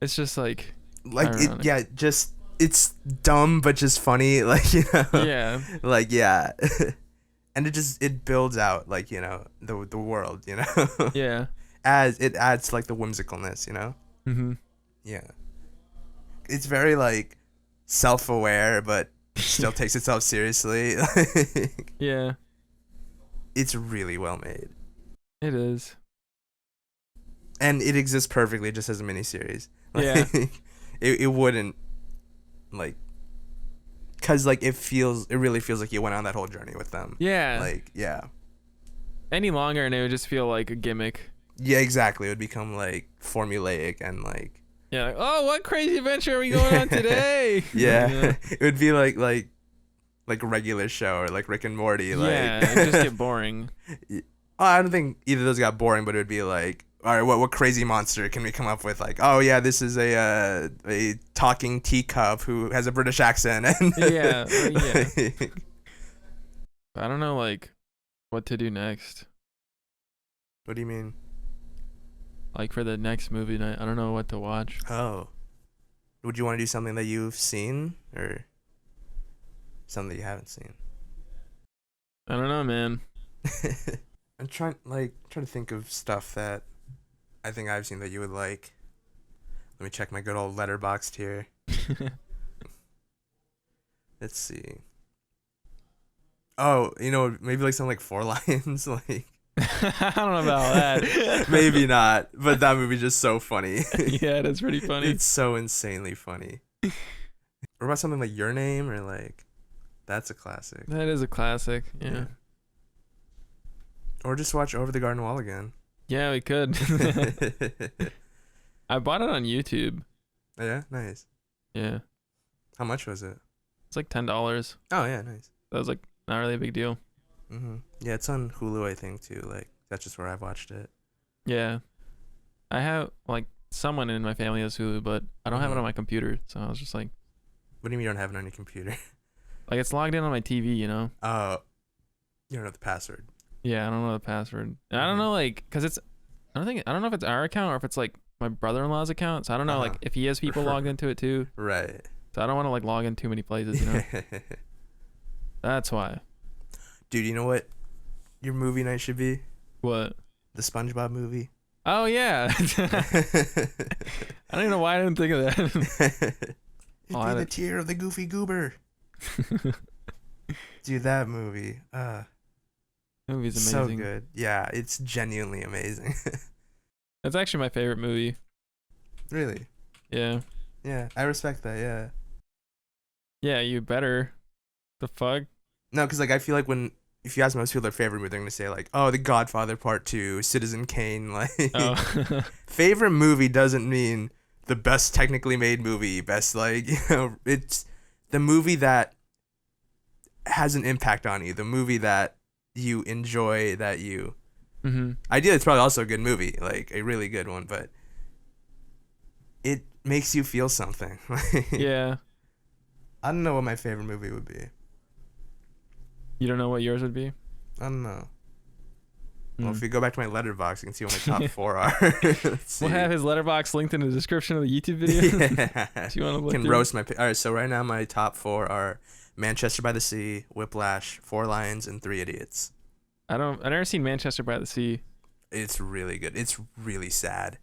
It's just like it, just it's dumb but just funny, like, you know. Yeah. Like, yeah. And it builds out, like, you know, the world, you know. Yeah. As it adds like the whimsicalness, you know. Mm-hmm. Yeah. It's very like self-aware, but still takes itself seriously. Yeah, It's really well made. it is. And it exists perfectly just as a miniseries. Yeah. It wouldn't, like, because, like, it really feels like you went on that whole journey with them. Yeah. Like, yeah. Any longer and it would just feel like a gimmick. Yeah, exactly. It would become, like, formulaic and, like... Yeah, like, oh, what crazy adventure are we going on today? Yeah. It would be like a regular show or like Rick and Morty. Like, yeah, it'd just get boring. I don't think either of those got boring, but it would be like, all right, what crazy monster can we come up with? Like, oh yeah, this is a talking teacup who has a British accent. And Yeah. I don't know, like, what to do next. What do you mean? Like, for the next movie night, I don't know what to watch. Oh, would you want to do something that you've seen or something that you haven't seen? I don't know, man. I'm trying to think of stuff that I think I've seen that you would like. Let me check my good old letterboxd here. Let's see. Oh, maybe like something like Four Lions, like. I don't know about that. Maybe not, but that movie's just so funny. Yeah, that's pretty funny. It's so insanely funny. What about something like Your Name, or like, that's a classic. That is a classic. Yeah. Or just watch Over the Garden Wall again. Yeah, we could. I bought it on YouTube. Oh, yeah, nice. Yeah. How much was it? It's like $10. Oh yeah, nice. That was like not really a big deal. Yeah, it's on Hulu, I think, too. Like, that's just where I've watched it. Yeah. I have, like, someone in my family has Hulu, but I don't have it on my computer. So I was just like... What do you mean you don't have it on your computer? Like, it's logged in on my TV, you know? You don't know the password. Yeah, I don't know the password. And I don't know, like, because it's... I don't know if it's our account or if it's, like, my brother-in-law's account. So I don't know, like, if he has people logged into it, too. Right. So I don't want to, like, log in too many places, you know? That's why. Dude, you know what your movie night should be? What? The SpongeBob movie. Oh, yeah. I don't even know why I didn't think of that. It'd be the tear of the Goofy Goober. Dude, that movie. That movie's amazing. So good. Yeah, it's genuinely amazing. That's actually my favorite movie. Really? Yeah. Yeah, I respect that, yeah. Yeah, you better. The fuck? No, because, like, I feel like if you ask most people their favorite movie, they're going to say, like, oh, The Godfather Part 2, Citizen Kane. Like, favorite movie doesn't mean the best technically made movie, best, like, it's the movie that has an impact on you, the movie that you enjoy, that you... Ideally, it's probably also a good movie, like, a really good one, but it makes you feel something. Yeah. I don't know what my favorite movie would be. You don't know what yours would be? I don't know. Well, if you go back to my letterbox, you can see what my top 4 are. Let's see. We'll have his letterbox linked in the description of the YouTube video. Yeah. Do you want to look can through? roast my... All right, so right now my top 4 are Manchester by the Sea, Whiplash, Four Lions, and Three Idiots. I've never seen Manchester by the Sea. It's really good. It's really sad.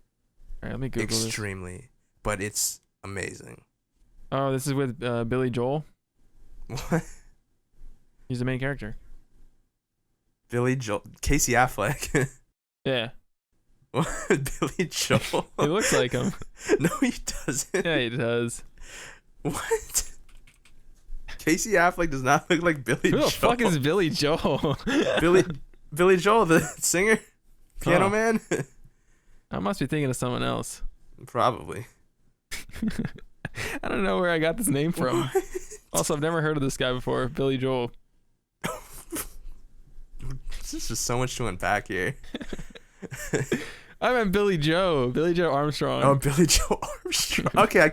All right, let me Google this. Extremely. But it's amazing. Oh, this is with Billy Joel. What? He's the main character. Billy Joel. Casey Affleck. Yeah. What? Billy Joel? He looks like him. No, he doesn't. Yeah, he does. What? Casey Affleck does not look like Billy Joel. Who the fuck is Billy Joel? Billy Joel, the singer? Piano Man? I must be thinking of someone else. Probably. I don't know where I got this name from. What? Also, I've never heard of this guy before, Billy Joel. There's just so much to unpack here. I meant Billy Joe Armstrong. Oh, Billy Joe Armstrong. Okay,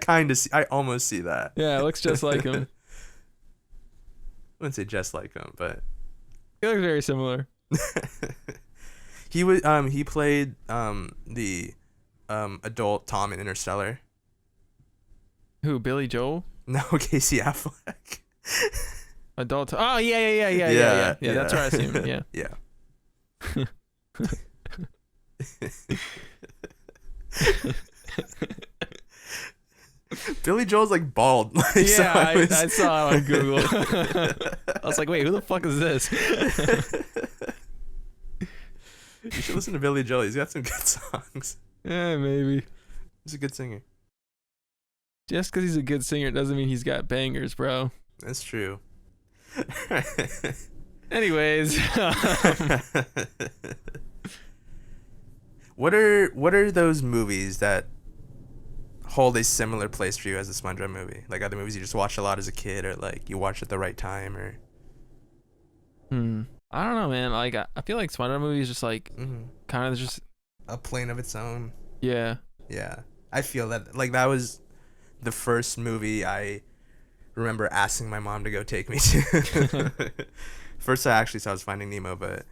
I almost see that. Yeah, it looks just like him. I wouldn't say just like him, but He looks very similar. he played the adult Tom in Interstellar. Who, Billy Joel? No, Casey Affleck. Adult. Oh, yeah. That's where I see him. Yeah. Yeah. Billy Joel's like bald. Like, Yeah, so I saw it on Google. I was like, wait, who the fuck is this? You should listen to Billy Joel. He's got some good songs. Yeah, maybe. He's a good singer. Just because he's a good singer doesn't mean he's got bangers, bro. That's true. Anyways. What are those movies that hold a similar place for you as a SpongeBob movie? Like other movies you just watched a lot as a kid, or like you watched at the right time, or I don't know, man. Like I feel like SpongeBob movies just like kind of just a plane of its own. Yeah. Yeah. I feel that like that was the first movie I remember asking my mom to go take me to. First I actually saw was Finding Nemo, but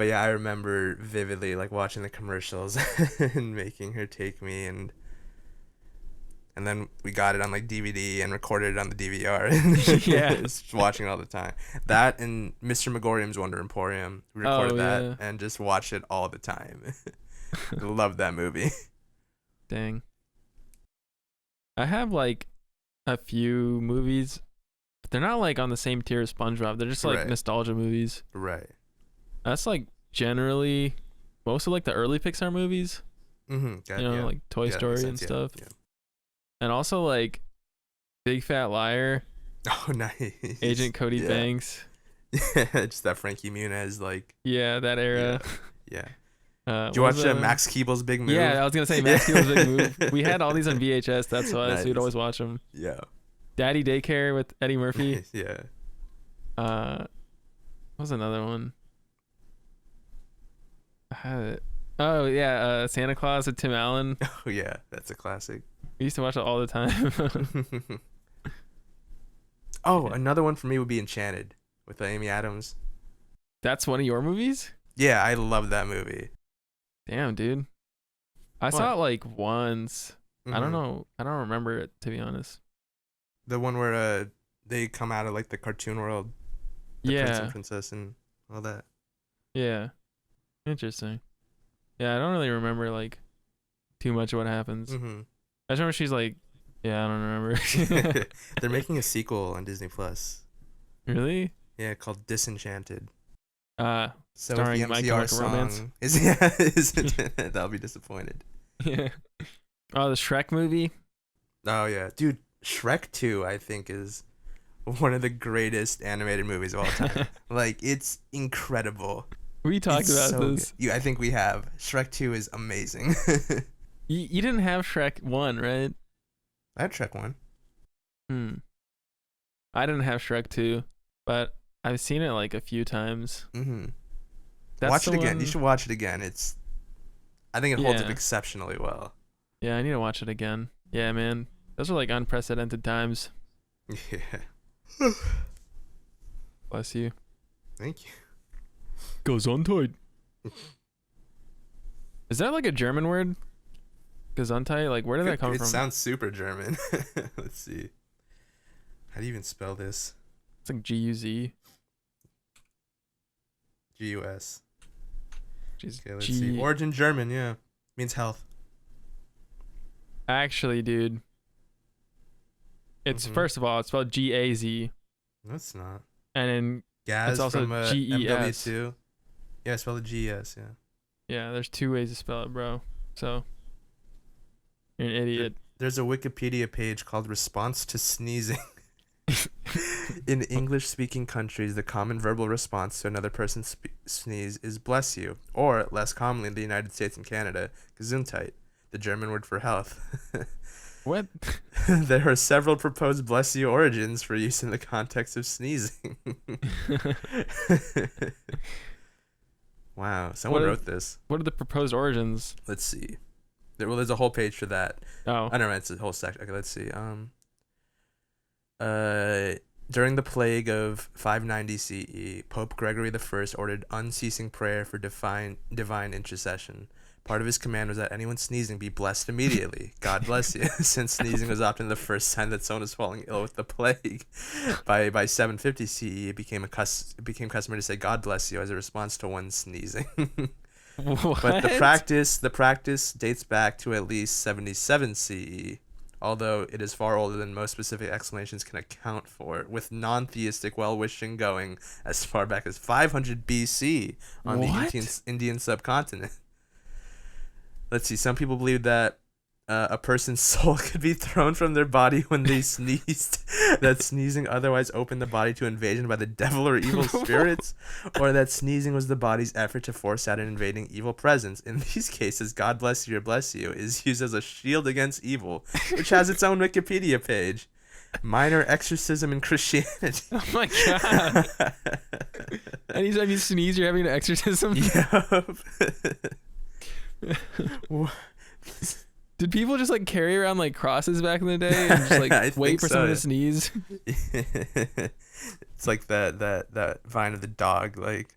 yeah, I remember vividly like watching the commercials and making her take me, and then we got it on like DVD and recorded it on the DVR and yeah, just watching it all the time. That and Mr. Megorium's Wonder Emporium. We recorded that and just watched it all the time. Love that movie. Dang. I have like a few movies, but they're not like on the same tier as SpongeBob. They're just like nostalgia movies. Right. That's like generally most of like the early Pixar movies. Like Toy Story and stuff. Yeah. And also like Big Fat Liar. Oh, nice. Agent Cody Banks. Yeah, just that Frankie Muniz like. Yeah, that era. Yeah. Did you watch Max Keeble's Big Move? Yeah, I was gonna say Max Keeble's Big Move. We had all these on VHS. That's why nice. We'd always watch them. Yeah. Daddy Daycare with Eddie Murphy. Yeah. What was another one? I had it. Oh yeah, Santa Claus with Tim Allen. Oh yeah, that's a classic. We used to watch it all the time. Another one for me would be Enchanted with Amy Adams. That's one of your movies? Yeah, I love that movie. Damn, dude. I saw it like once. I don't know. I don't remember it, to be honest. The one where they come out of like the cartoon world. The Prince and Princess and all that. Yeah. Interesting. Yeah, I don't really remember like too much of what happens. I just remember she's like, yeah, I don't remember. They're making a sequel on Disney Plus. Really? Yeah, called Disenchanted. So starring if the My MCR Chemical Romance. song isn't in it, I'll be disappointed. Yeah. Oh, the Shrek movie? Oh, yeah. Dude, Shrek 2, I think, is one of the greatest animated movies of all time. Like, it's incredible. We talked about this. Yeah, I think we have. Shrek 2 is amazing. You didn't have Shrek 1, right? I had Shrek 1. I didn't have Shrek 2, but I've seen it like a few times. Watch it again. You should watch it again. I think it holds up exceptionally well. Yeah, I need to watch it again. Yeah, man. Those are like unprecedented times. Yeah. Bless you. Thank you. Gesundheit. Is that like a German word? Gesundheit? Like, where did that come from? It sounds super German. Let's see. How do you even spell this? It's like G-U-Z. G-U-S. Okay, let's see. see. Origin German, yeah. Means health. Actually, dude. It's first of all, it's spelled G-A-Z. No, it's not. And then Gaz it's also from G-E-S. MW2. Yeah, spell it G-E-S, yeah. Yeah, there's two ways to spell it, bro. So, you're an idiot. There's a Wikipedia page called Response to Sneezing. In English-speaking countries, the common verbal response to another person's sneeze is bless you, or, less commonly in the United States and Canada, Gesundheit, the German word for health. What? There are several proposed bless you origins for use in the context of sneezing. Wow, someone wrote this. What are the proposed origins? Let's see. There's a whole page for that. Oh. I know, it's a whole section. Okay, let's see. During the plague of 590 CE, Pope Gregory I ordered unceasing prayer for divine intercession. Part of his command was that anyone sneezing be blessed immediately. God bless you, since sneezing was often the first sign that someone was falling ill with the plague. By 750 CE, it became customary to say God bless you as a response to one sneezing. What? But the practice dates back to at least 77 CE, although it is far older than most specific explanations can account for, with non-theistic well-wishing going as far back as 500 BC on the Indian subcontinent. Let's see, some people believe that a person's soul could be thrown from their body when they sneezed, that sneezing otherwise opened the body to invasion by the devil or evil spirits, or that sneezing was the body's effort to force out an invading evil presence. In these cases, God bless you or bless you is used as a shield against evil, which has its own Wikipedia page. Minor exorcism in Christianity. Oh my god. Anytime you sneeze, you're having an exorcism? Yep. Did people just like carry around like crosses back in the day and just like wait for someone to sneeze? It's like that vine of the dog, like,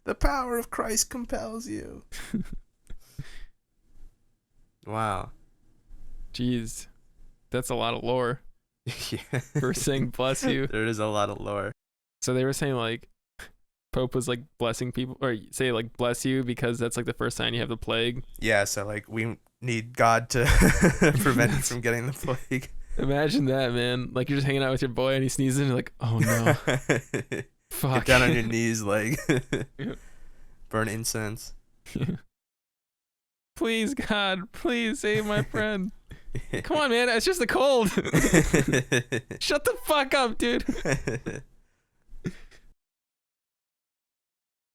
the power of Christ compels you. Wow. Jeez. That's a lot of lore. Yeah. For saying bless you. There is a lot of lore. So they were saying like Pope was like blessing people, or say like bless you because that's like the first sign you have the plague. Yeah, so like we need God to prevent you from getting the plague. Imagine that, man. Like you're just hanging out with your boy and he sneezes and you're like, oh no. Fuck. Get down on your knees, like burn incense. Please, God, please save my friend. Come on, man. It's just a cold. Shut the fuck up, dude.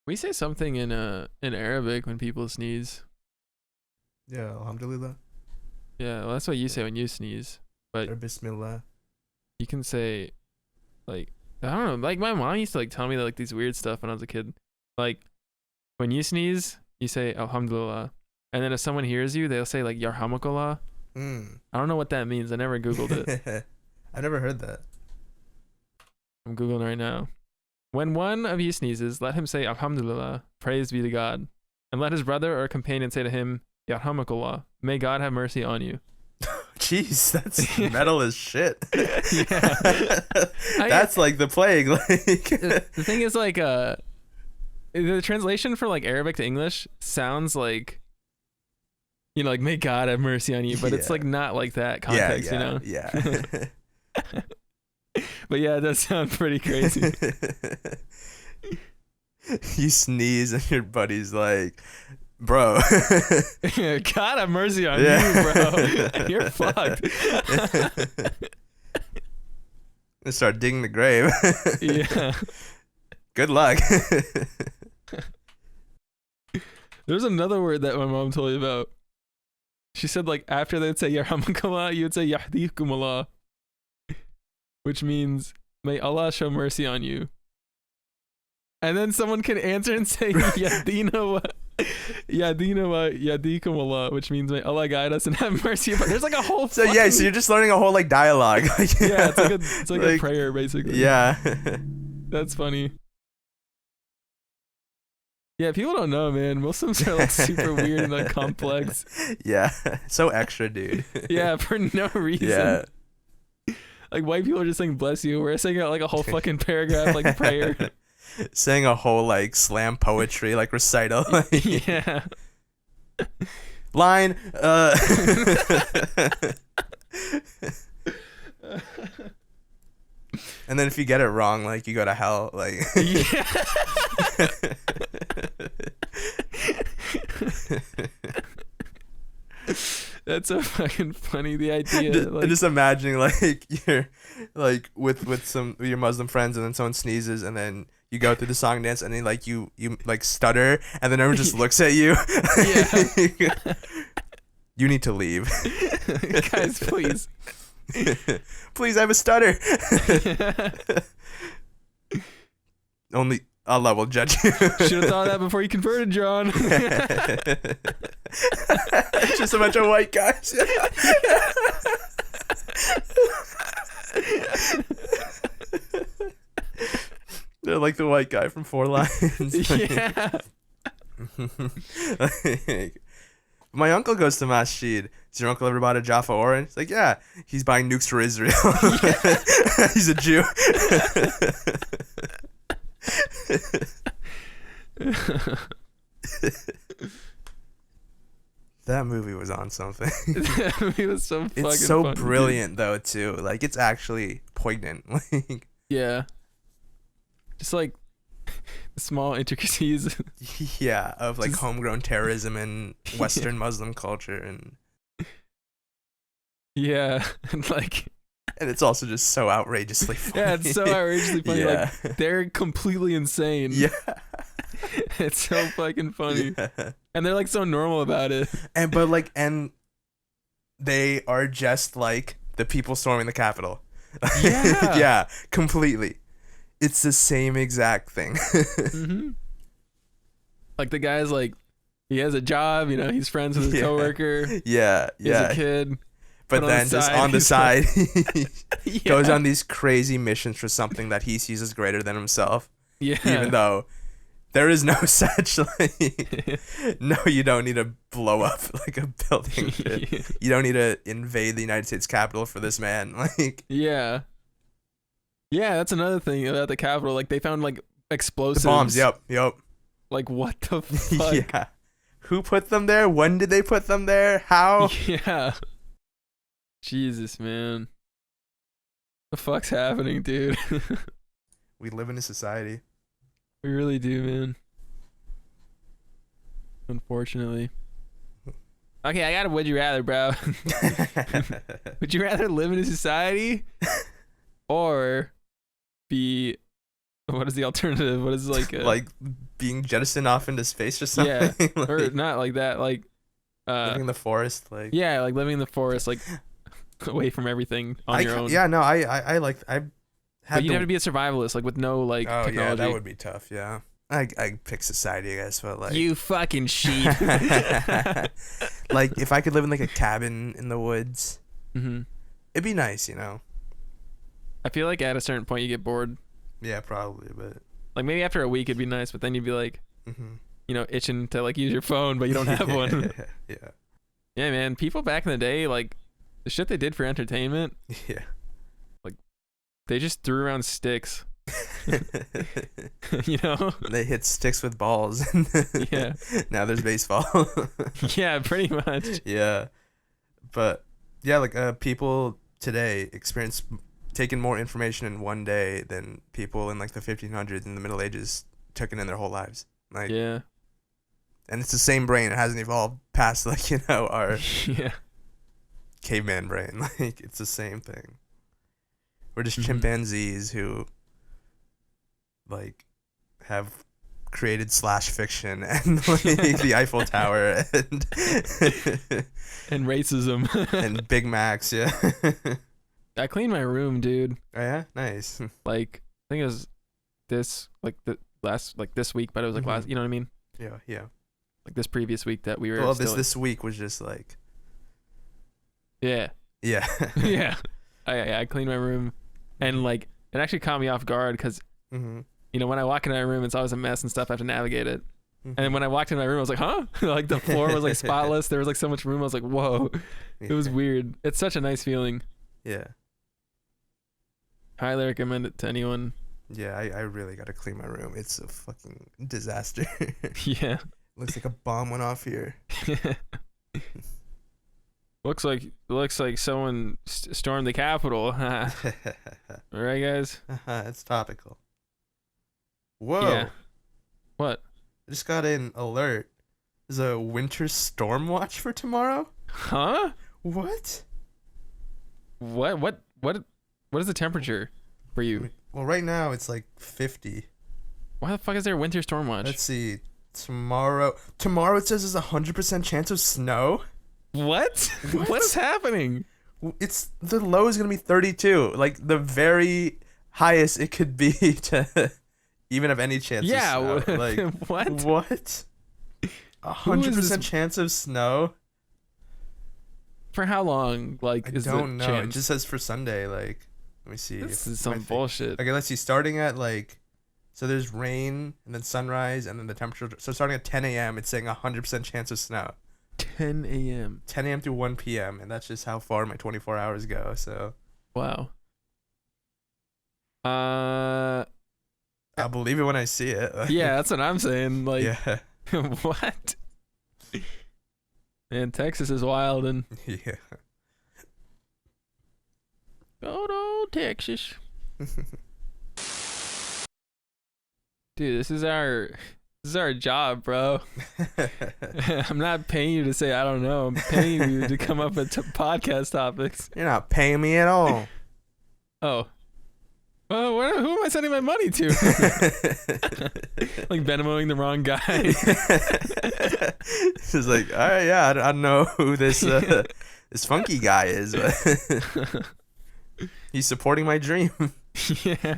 We say something in Arabic when people sneeze. Yeah, alhamdulillah. Yeah, well, that's what you say when you sneeze. But or bismillah. You can say, like, I don't know. Like my mom used to like tell me like these weird stuff when I was a kid. Like when you sneeze, you say alhamdulillah, and then if someone hears you, they'll say like yarhamukallah. I don't know what that means. I never Googled it. I never heard that. I'm Googling right now. When one of you sneezes, let him say alhamdulillah, praise be to God, and let his brother or companion say to him, yarhamukallah, may God have mercy on you. Jeez, that's metal as shit. Yeah. That's like the plague. Like the thing is like the translation for like Arabic to English sounds like, you know, like may God have mercy on you, but it's like not like that context, you know? Yeah. But yeah, it does sound pretty crazy. You sneeze and your buddy's like, bro. God have mercy on you, bro. You're fucked. Let's start digging the grave. Yeah. Good luck. There's another word that my mom told me about. She said like after they'd say yarhamukallah, you would say yahdikumullah, which means may Allah show mercy on you. And then someone can answer and say yadina wa yadikumullah, which means may Allah guide us and have mercy upon. There's like a whole so you're just learning a whole like dialogue. Yeah, it's like a prayer basically. Yeah. That's funny. Yeah, people don't know, man. Muslims are like super weird and like complex. Yeah, so extra, dude. Yeah, for no reason. Yeah. Like white people are just saying bless you. We're saying like a whole fucking paragraph like prayer. Saying a whole like slam poetry like recital. Yeah. Line. And then if you get it wrong, like you go to hell. Like. Yeah. That's so fucking funny. The idea. Just imagining like you're like with your Muslim friends, and then someone sneezes, and then you go through the song and dance, and then like you like stutter, and then everyone just looks at you. Yeah. You need to leave. Guys, please. Please, I have a stutter. Only Allah will judge you. Should have thought of that before you converted, John. Just a bunch of white guys. They're like the white guy from Four Lions. Yeah. My uncle goes to masjid. Does your uncle ever bought a Jaffa orange? It's like, yeah, he's buying nukes for Israel. He's a Jew. That movie was on something. That movie was so fucking It's so funny, brilliant though too. Like it's actually poignant. Like yeah. Just like the small intricacies. yeah, of like Just- homegrown terrorism and Western Muslim culture and Yeah. And like it's also just so outrageously funny. yeah, it's so outrageously funny. Yeah. Like they're completely insane. Yeah. It's so fucking funny. Yeah. And they're like so normal about it. And they are just like the people storming the Capitol. Yeah. Yeah, completely. It's the same exact thing. Mm-hmm. Like the guy's like, he has a job, you know, he's friends with his Yeah. coworker. Yeah, He's yeah. a kid. But on then the just side, on the he's side, Yeah. goes on these crazy missions for something that he sees as greater than himself. Yeah. Even though there is no such like, no, you don't need to blow up like a building. You don't need to invade the United States Capitol for this man. Like, Yeah. Yeah, that's another thing about the Capitol. Like they found like the explosives. bombs. Yep. Like what the fuck? Yeah. Who put them there? When did they put them there? How? Yeah. Jesus, man. The fuck's happening, dude? We live in a society. We really do, man. Unfortunately. Okay, I got a would you rather, bro. Would you rather live in a society or be, what is the alternative? What is like like being jettisoned off into space or something? Yeah. Like, or not like that, like living in the forest, like yeah, like living in the forest, like away from everything on your own. Yeah, no, I like I had But you'd to, have to be a survivalist, like with no like oh technology. yeah, that would be tough. Yeah, I pick society, I guess, but like You fucking sheep. like if I could live in like a cabin in the woods, Mm-hmm. it'd be nice, you know. I feel like at a certain point you get bored. Yeah, probably, but Like maybe after a week it'd be nice, but then you'd be like, mm-hmm. you know, itching to like use your phone, but you don't have one. Yeah, Yeah, man. People back in the day, like the shit they did for entertainment, yeah. they just threw around sticks. You know? They hit sticks with balls. Yeah. Now there's baseball. Yeah, pretty much. Yeah, but yeah, like people today experience taking more information in one day than people in like the 1500s and the Middle Ages took it in their whole lives. Like, Yeah. and it's the same brain. It hasn't evolved past like, you know, our Yeah. caveman brain. Like it's the same thing. We're just Mhm. chimpanzees who like have created /fiction and like the Eiffel Tower and And racism. and Big Macs. Yeah. I cleaned my room, dude. Oh yeah, nice. Like I think it was this this week, but it was like Mhm. last, you know what I mean? Yeah. Like this previous week that we were Well, still this week was just like, yeah. yeah. Yeah. I cleaned my room and like it actually caught me off guard because Mm-hmm. you know when I walk into my room it's always a mess and stuff. I have to navigate it. And then when I walked into my room I was like, huh? Like the floor was like spotless. There was like so much room. I was like, whoa. It was weird. It's such a nice feeling. Yeah. Highly recommend it to anyone. Yeah, I really gotta clean my room. It's a fucking disaster. Yeah. Looks like a bomb went off here. Looks like someone stormed the Capitol. All right, guys. It's topical. Whoa. Yeah. What? I just got an alert. There's a winter storm watch for tomorrow? Huh? What? What is the temperature for you? Well, right now it's like 50. Why the fuck is there a winter storm watch? Let's see. Tomorrow it says there's a 100% chance of snow. What? What? What is happening? It's the low is gonna be 32. Like the very highest it could be to even have any chance. Yeah. Of snow. Like What? What? Who is 100% this- chance of snow. For how long? Like, I is don't the know. chance? It just says for Sunday. Like, let me see. This if is my some thing- bullshit. Okay, let's see. Starting at like, so there's rain and then sunrise and then the temperature. So starting at 10 a.m., it's saying 100% chance of snow. 10 a.m. 10 a.m. to 1 p.m. and that's just how far my 24 hours go. So Wow. I'll believe it when I see it. Yeah, that's what I'm saying. Like, Yeah. what? And Texas is wild, and Yeah. go to Texas. Dude, this is our job, bro. I'm not paying you to say I don't know. I'm paying you to come up with podcast topics. You're not paying me at all. Oh. Well, who am I sending my money to? Like Venmoing the wrong guy. It's like, all right, yeah, I don't know who this this funky guy is, but he's supporting my dream. Yeah.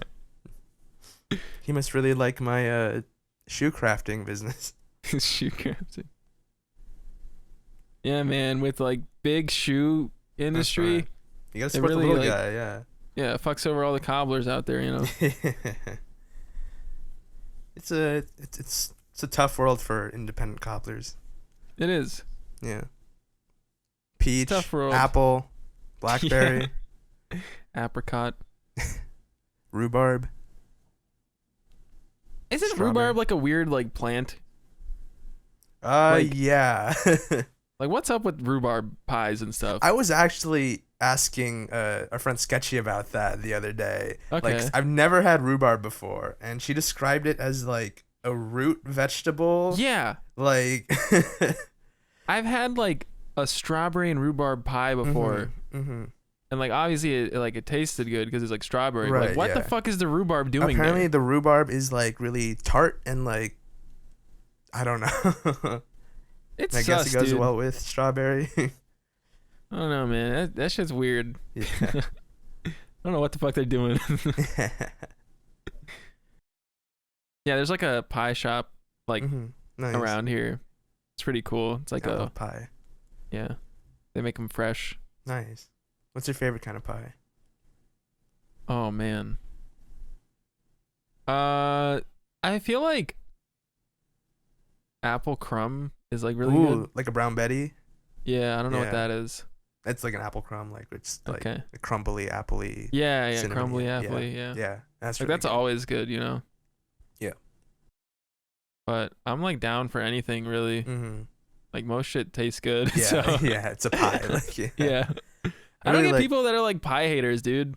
He must really like my shoe crafting business. Shoe crafting. Yeah, man, with like big shoe industry. Right. You gotta support really, the little like, guy, yeah. Yeah, it fucks over all the cobblers out there, you know. It's a tough world for independent cobblers. It is. Yeah. Peach, Tough world. apple, blackberry, Yeah. Apricot. rhubarb. Isn't Strawberry. rhubarb like a weird like plant? Yeah. Like what's up with rhubarb pies and stuff? I was actually asking our friend Sketchy about that the other day. Okay. Like, I've never had rhubarb before, and she described it as like a root vegetable. Yeah. Like, I've had like a strawberry and rhubarb pie before. Mm-hmm. And like obviously it tasted good because it's like strawberry. But, Right, like what the yeah. fuck is the rhubarb doing Apparently, there? the rhubarb is like really tart and like, I don't know. It's I guess sus, it goes dude. well with strawberry. I don't know, man. That shit's weird. Yeah. I don't know what the fuck they're doing. Yeah, there's like a pie shop like Nice. around here. It's pretty cool. It's like I a love pie. yeah. They make them fresh. Nice. What's your favorite kind of pie? Oh man. I feel like apple crumb is like really good. Like a brown Betty. Yeah, I don't know what Yeah. that is. It's like an apple crumb, like it's like Okay. a crumbly, appley. Yeah, cinnamon, crumbly yeah, appley, yeah. Yeah, that's Like really that's good. always good, you know. Yeah. But I'm like down for anything really. Mm-hmm. Like most shit tastes good. Yeah, So yeah, it's a pie. Like, yeah. yeah. I I don't really get like- people that are like pie haters, dude.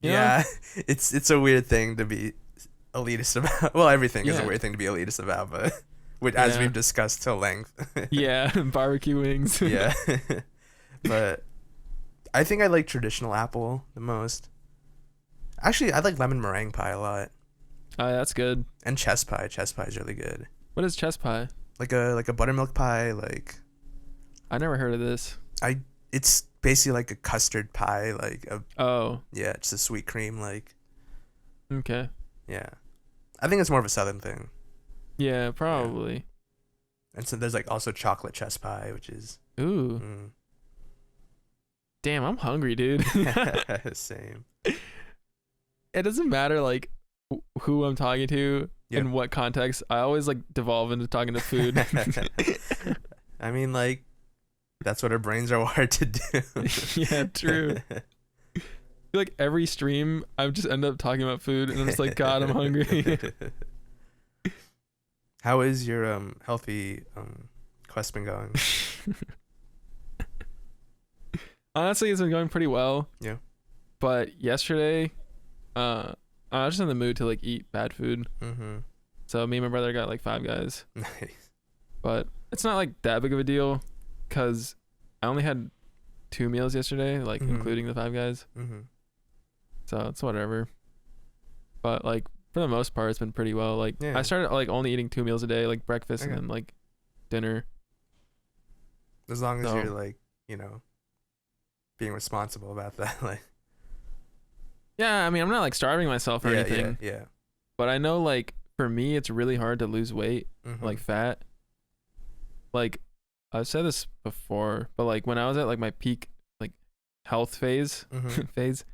You know? Yeah, it's a weird thing to be elitist about. Well, everything is a Yeah. weird thing to be elitist about, but as Yeah. we've discussed till length. Yeah, barbecue wings. Yeah. But I think I like traditional apple the most. Actually, I like lemon meringue pie a lot. That's good. And chess pie. Chess pie is really good. What is chess pie? Like a buttermilk pie, like I never heard of this. it's basically like a custard pie, like Oh, yeah, it's a sweet cream, like okay. yeah. I think it's more of a southern thing. Yeah, probably. And so there's like also chocolate chess pie, which is Ooh, damn, I'm hungry, dude. same. It doesn't matter like who I'm talking to Yeah. in what context. I always like devolve into talking to food. I mean, like, that's what our brains are wired to do. Yeah, true. I feel like every stream I just end up talking about food and I'm just like, God, I'm hungry. How is your healthy quest been going? Honestly, it's been going pretty well. Yeah. But yesterday, I was just in the mood to like eat bad food. Mm-hmm. So me and my brother got like Five Guys. Nice. But it's not like that big of a deal because I only had 2 meals yesterday, like Mhm. including the Five Guys. Mm-hmm. So it's whatever. But like for the most part, it's been pretty well. Like Yeah. I started like only eating 2 meals a day, like breakfast Okay. and then like dinner. As long as So- you're like, being responsible about that, like. Yeah, I mean, I'm not like starving myself or anything, Yeah. but I know like for me, it's really hard to lose weight, Mhm. like fat. Like I've said this before, but like when I was at like my peak like health phase, Mhm. phase,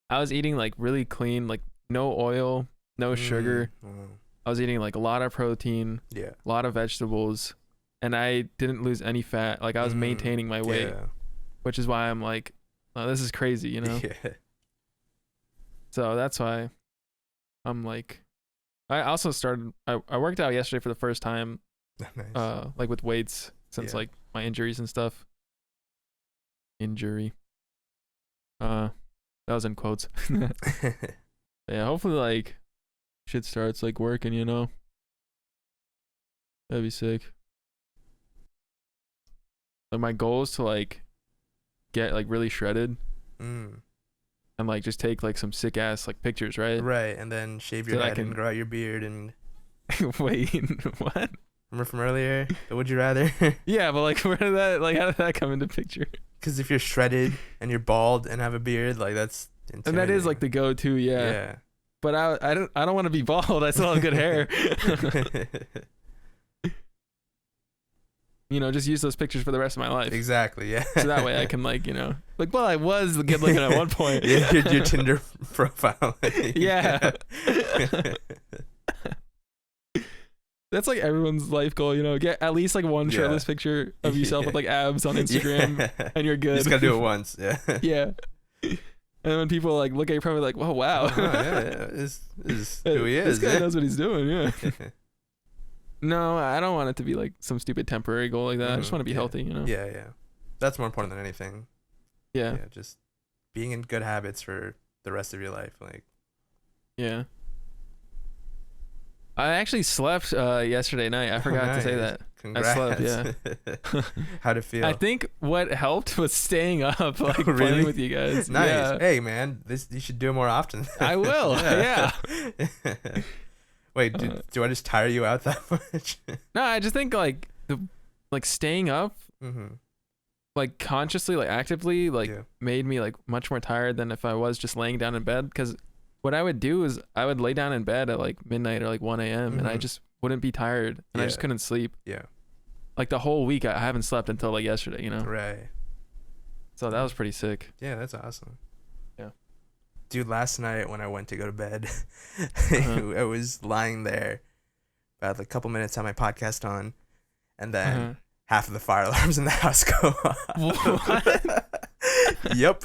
I was eating like really clean, like no oil, no sugar. Mm. I was eating like a lot of protein, Yeah. a lot of vegetables, and I didn't lose any fat. Like I was Mm. maintaining my weight, Yeah. which is why I'm like, oh, this is crazy, you know? Yeah. So that's why I'm like, I also started, I worked out yesterday for the first time, Nice. like with weights since Yeah. like my injuries and stuff. Injury. That was in quotes. Yeah, hopefully like shit starts like working, you know. That'd be sick. Like my goal is to like get like really shredded. And like just take like some sick ass like pictures, right? Right, and then shave your head and grow out your beard and. Wait, what? Remember from earlier? The would you rather? Yeah, but like, how did that come into picture? Because if you're shredded and you're bald and have a beard, like that's. And that is like the go-to, yeah. Yeah. But I don't want to be bald. I still have good hair. You know, just use those pictures for the rest of my life. Exactly, yeah. So that way I can like, you know, like, well, I was good looking at one point. Yeah, your Tinder profile. Yeah. That's like everyone's life goal, you know, get at least like one shirtless picture of yourself with like abs on Instagram and you're good. You just gotta do it once, yeah. Yeah. And when people like look at your profile like, "Whoa, wow, This is who he is. This guy knows what he's doing." Yeah. No, I don't want it to be like some stupid temporary goal like that. I just want to be healthy, you know. Yeah. That's more important than anything. Yeah. Just being in good habits for the rest of your life, like. Yeah. I actually slept yesterday night. I forgot to say that. Congrats. I slept, yeah. How'd it feel? I think what helped was staying up, like really? playing with you guys. Nice. Yeah. Hey, man, you should do it more often. I will. Yeah. Wait, do I just tire you out that much? No, I just think like staying up, like consciously, like actively, like made me like much more tired than if I was just laying down in bed. Because what I would do is I would lay down in bed at like midnight or like 1 a.m. and I just wouldn't be tired and I just couldn't sleep. Yeah. Like the whole week I haven't slept until like yesterday, you know? Right. So that was pretty sick. Yeah, that's awesome. Yeah. Dude, last night when I went to go to bed, I was lying there. I had like a couple minutes on my podcast on, and then half of the fire alarms in the house go off. What? Yep.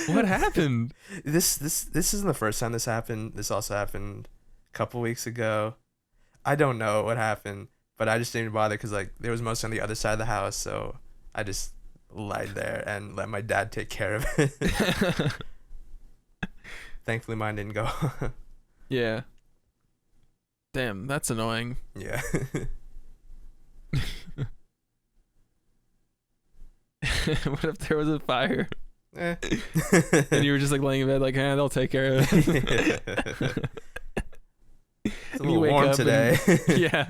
What happened? This isn't the first time this happened. This also happened a couple weeks ago. I don't know what happened, but I just didn't bother because like there was mostly on the other side of the house, so I just lied there and let my dad take care of it. Thankfully, mine didn't go. Yeah. Damn, that's annoying. Yeah. What if there was a fire? And you were just like laying in bed like, they'll take care of it. It's a little warm today. Yeah.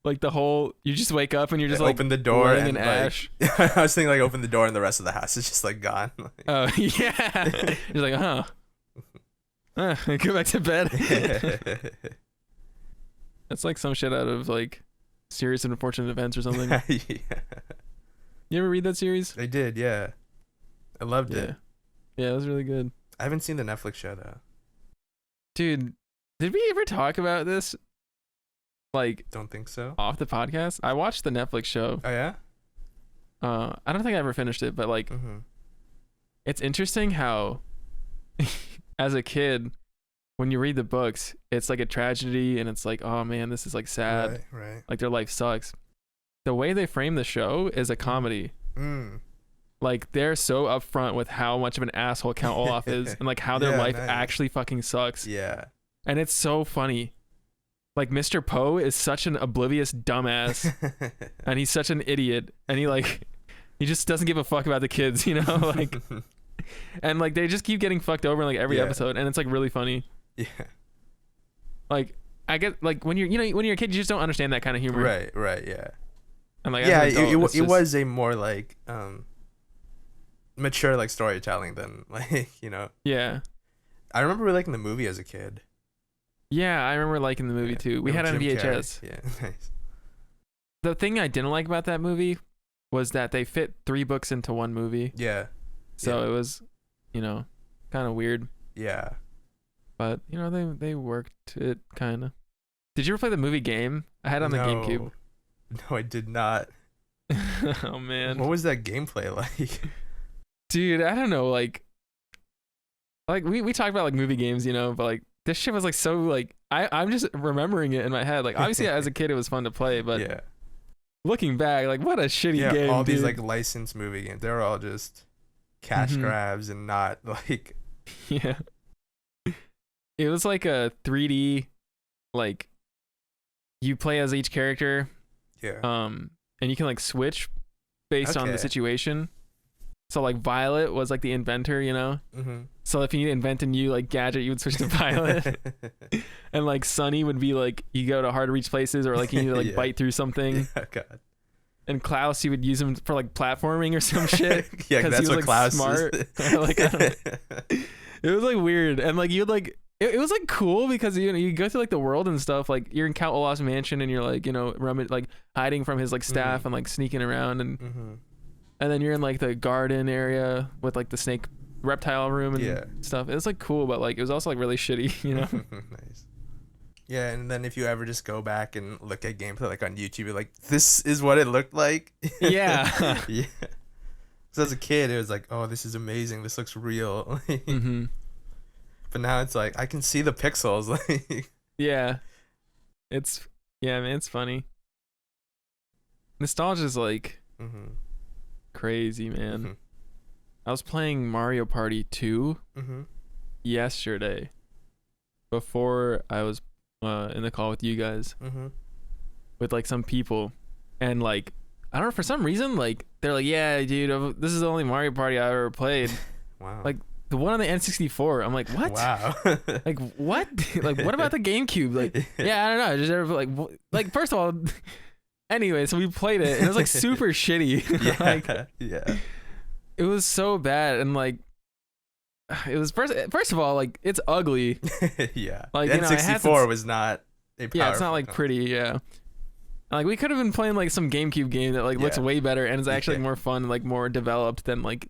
Like you just wake up and you're just open the door and in ash. I was thinking like open the door and the rest of the house is just like gone. Oh yeah. You're like, go back to bed. That's like some shit out of like Serious and Unfortunate Events or something. Yeah. You ever read that series? I did, yeah. I loved it. Yeah, it was really good. I haven't seen the Netflix show though. Dude, did we ever talk about this? Like, don't think so. Off the podcast? I watched the Netflix show. Oh yeah? I don't think I ever finished it, but like it's interesting how as a kid when you read the books, it's like a tragedy and it's like, oh man, this is like sad. Right. Like their life sucks. The way they frame the show is a comedy. Like they're so upfront with how much of an asshole Count Olaf is and like how their life actually fucking sucks. Yeah. And it's so funny. Like Mr. Poe is such an oblivious dumbass and he's such an idiot and he just doesn't give a fuck about the kids, you know? Like and like they just keep getting fucked over in like every episode and it's like really funny. Yeah. Like I get like when you're a kid you just don't understand that kind of humor. Right, yeah. And like it was a more like mature like storytelling than like, you know. Yeah. I remember really liking the movie as a kid. Yeah, I remember liking the movie too. We had it on VHS. Yeah, nice. The thing I didn't like about that movie was that they fit 3 books into one movie. Yeah. So it was, you know, kind of weird. Yeah. But, you know, they worked it kind of. Did you ever play the movie game? I had it on the GameCube. No, I did not. Oh, man. What was that gameplay like? Dude, I don't know. Like we talked about like movie games, you know, but like this shit was like so like I'm just remembering it in my head. Like obviously as a kid it was fun to play, but looking back, like what a shitty game. All these dude. like licensed movie games, they're all just cash grabs and not like. Yeah. It was like a 3D, like you play as each character. Yeah. And you can like switch based on the situation. So like Violet was like the inventor, you know. So if you need to invent a new like gadget, you would switch to Violet. And like Sunny would be like you go to hard to reach places, or like you need to like bite through something. Yeah, God. And Klaus, you would use him for like platforming or some shit. Yeah, that's he was, what like, Klaus smart. is. Like I don't know. It was like weird, and like you'd like it was like cool because you know you go through like the world and stuff. Like you're in Count Olaf's mansion and you're like like hiding from his like staff and like sneaking around and then you're in like the garden area with like the snake reptile room and stuff. It was like cool, but like it was also like really shitty, you know. Nice. Yeah, and then if you ever just go back and look at gameplay like on YouTube, you're like, this is what it looked like. Yeah. Yeah. So as a kid, it was like, oh, this is amazing. This looks real. But now it's like I can see the pixels. Like, yeah, man, it's funny. Nostalgia's like crazy, man. I was playing Mario Party 2 yesterday before I was in the call with you guys with like some people, and like I don't know, for some reason like they're like, yeah, dude, this is the only Mario Party I ever played. Wow. Like the one on the N64. I'm like, what? Wow. Like what? Like what about the GameCube? Like yeah, I don't know. Just ever like first of all, anyway, so we played it and it was like super shitty. Yeah. Like, yeah. it was so bad, and like it was first of all like it's ugly. Yeah. Like the N64 was not a powerful. Yeah, it's not like pretty. Yeah. Like we could have been playing like some GameCube game that like looks way better and is actually more fun and like more developed than like,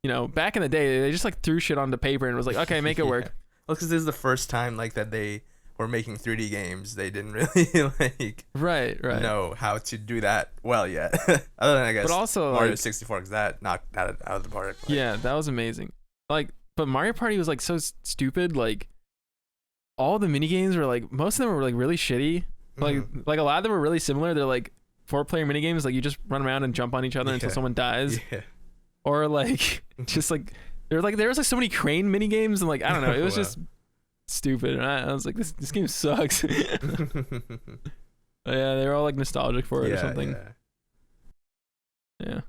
you know, back in the day they just like threw shit onto paper and was like, okay, make it work. Well, because this is the first time like that they were making 3D games. They didn't really like right know how to do that well yet. Other than I guess but also Mario like, 64, because that knocked that out of the park. Like, yeah, that was amazing. Like, but Mario Party was like so stupid. Like all the mini games were like, most of them were like really shitty. Like a lot of them were really similar. They're like 4-player mini games. Like you just run around and jump on each other until someone dies. Yeah. Or like just like there was like so many crane mini games and like I don't know. It was just stupid. And I was like, this game sucks. Yeah, they were all like nostalgic for it or something. Yeah.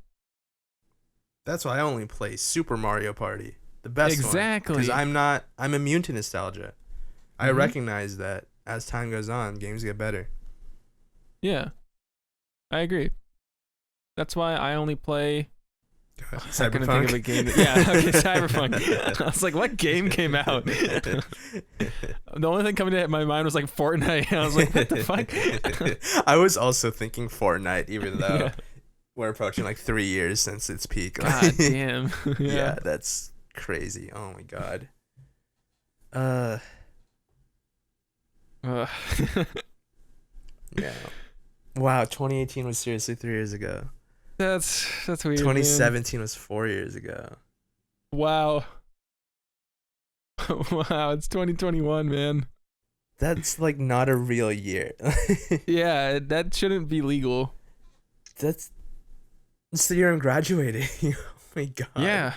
That's why I only play Super Mario Party, the best one. Exactly. Because I'm immune to nostalgia. I recognize that as time goes on, games get better. Yeah, I agree. That's why I only play. Cyberpunk. I couldn't think of a game. Yeah, okay, Cyberpunk. I was like, what game came out? The only thing coming to my mind was like Fortnite. I was like, what the fuck? I was also thinking Fortnite, even though we're approaching like 3 years since its peak. God damn. Yeah, that's crazy. Oh my god. Yeah. Wow, 2018 was seriously 3 years ago. That's weird. 2017 was 4 years ago. Wow. Wow, it's 2021, man. That's like not a real year. Yeah, that shouldn't be legal. It's the year I'm graduating. Oh my god. Yeah.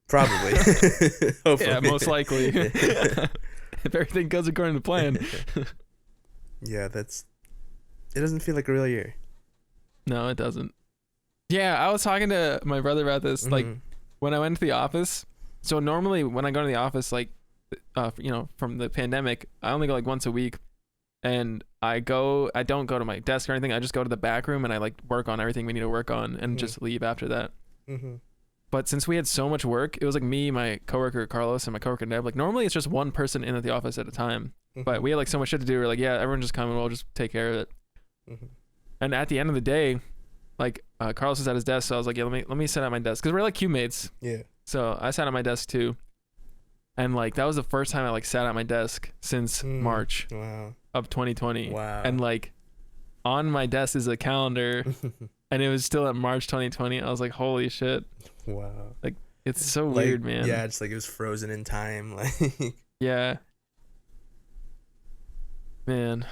Probably. Hopefully. Yeah, most likely. If everything goes according to plan. Yeah, it doesn't feel like a real year. No, it doesn't. Yeah, I was talking to my brother about this, like when I went to the office. So normally when I go to the office, like, you know, from the pandemic, I only go like once a week, and I don't go to my desk or anything. I just go to the back room and I like work on everything we need to work on and just leave after that. But since we had so much work, it was like me, my coworker Carlos, and my coworker Neb. Like normally it's just one person in at the office at a time, but we had like so much shit to do. We're like, yeah, everyone just come and we'll just take care of it. And at the end of the day, like Carlos was at his desk, so I was like, yeah, let me sit at my desk because we're like cube mates. Yeah. So I sat at my desk too, and like that was the first time I like sat at my desk since March of 2020. Wow. And like on my desk is a calendar, and it was still at March 2020. I was like, holy shit. Wow. Like it's so weird, man. Yeah, it's like it was frozen in time. Like yeah. Man.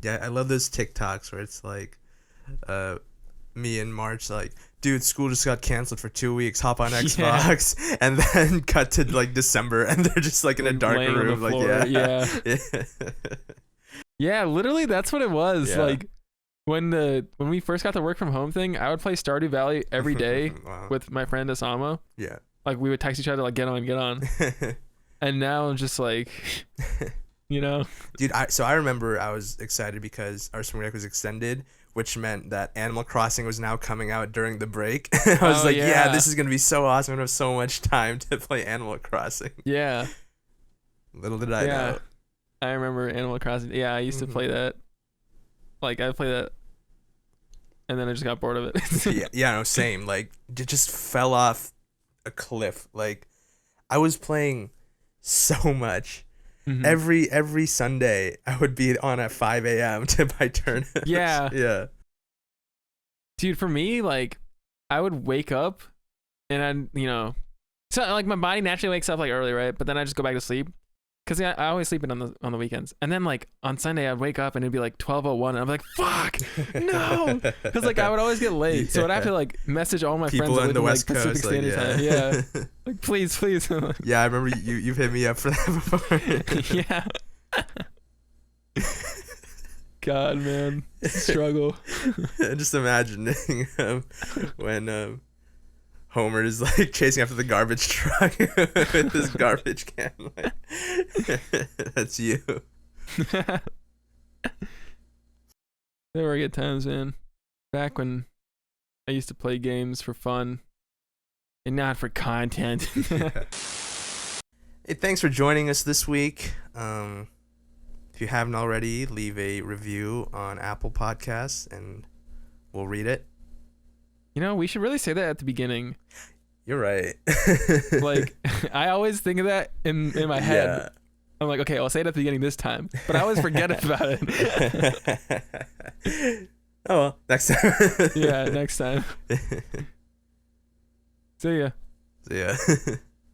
Yeah, I love those TikToks where it's like, me in March, like, dude, school just got canceled for 2 weeks. Hop on Xbox, and then cut to like December, and they're just like in a dark room, like yeah. Literally, that's what it was. Yeah. Like when we first got the work from home thing, I would play Stardew Valley every day Wow. with my friend Osama. Yeah. Like we would text each other like get on, and now I'm just like, you know, dude. I remember I was excited because our spring break was extended, which meant that Animal Crossing was now coming out during the break. I was like, yeah, this is gonna be so awesome. I'm gonna have so much time to play Animal Crossing. Yeah. Little did I know. I remember Animal Crossing. Yeah, I used to play that. Like I played that, and then I just got bored of it. No, same. Like it just fell off a cliff. Like I was playing so much. Every Sunday I would be on at 5 a.m. to buy turnips. Yeah. Dude, for me, like I would wake up and so like my body naturally wakes up like early, right? But then I just go back to sleep. Cause I always sleep in on the weekends, and then like on Sunday I'd wake up and it'd be like 12:01, and I'm like, "Fuck, no!" Cause like I would always get late, so I'd have to like message all my people friends on the West like, Coast, Pacific Standard Time. Like please. Yeah, I remember you've hit me up for that before. Yeah. God, man, struggle. Just imagining when Homer is like chasing after the garbage truck with this garbage can. Like, that's you. There were good times, man. Back when I used to play games for fun and not for content. Hey, thanks for joining us this week. If you haven't already, leave a review on Apple Podcasts and we'll read it. We should really say that at the beginning. You're right. Like, I always think of that in my head. Yeah. I'm like, okay, I'll say it at the beginning this time. But I always forget about it. Oh, well, next time. Yeah, next time. See ya. See ya.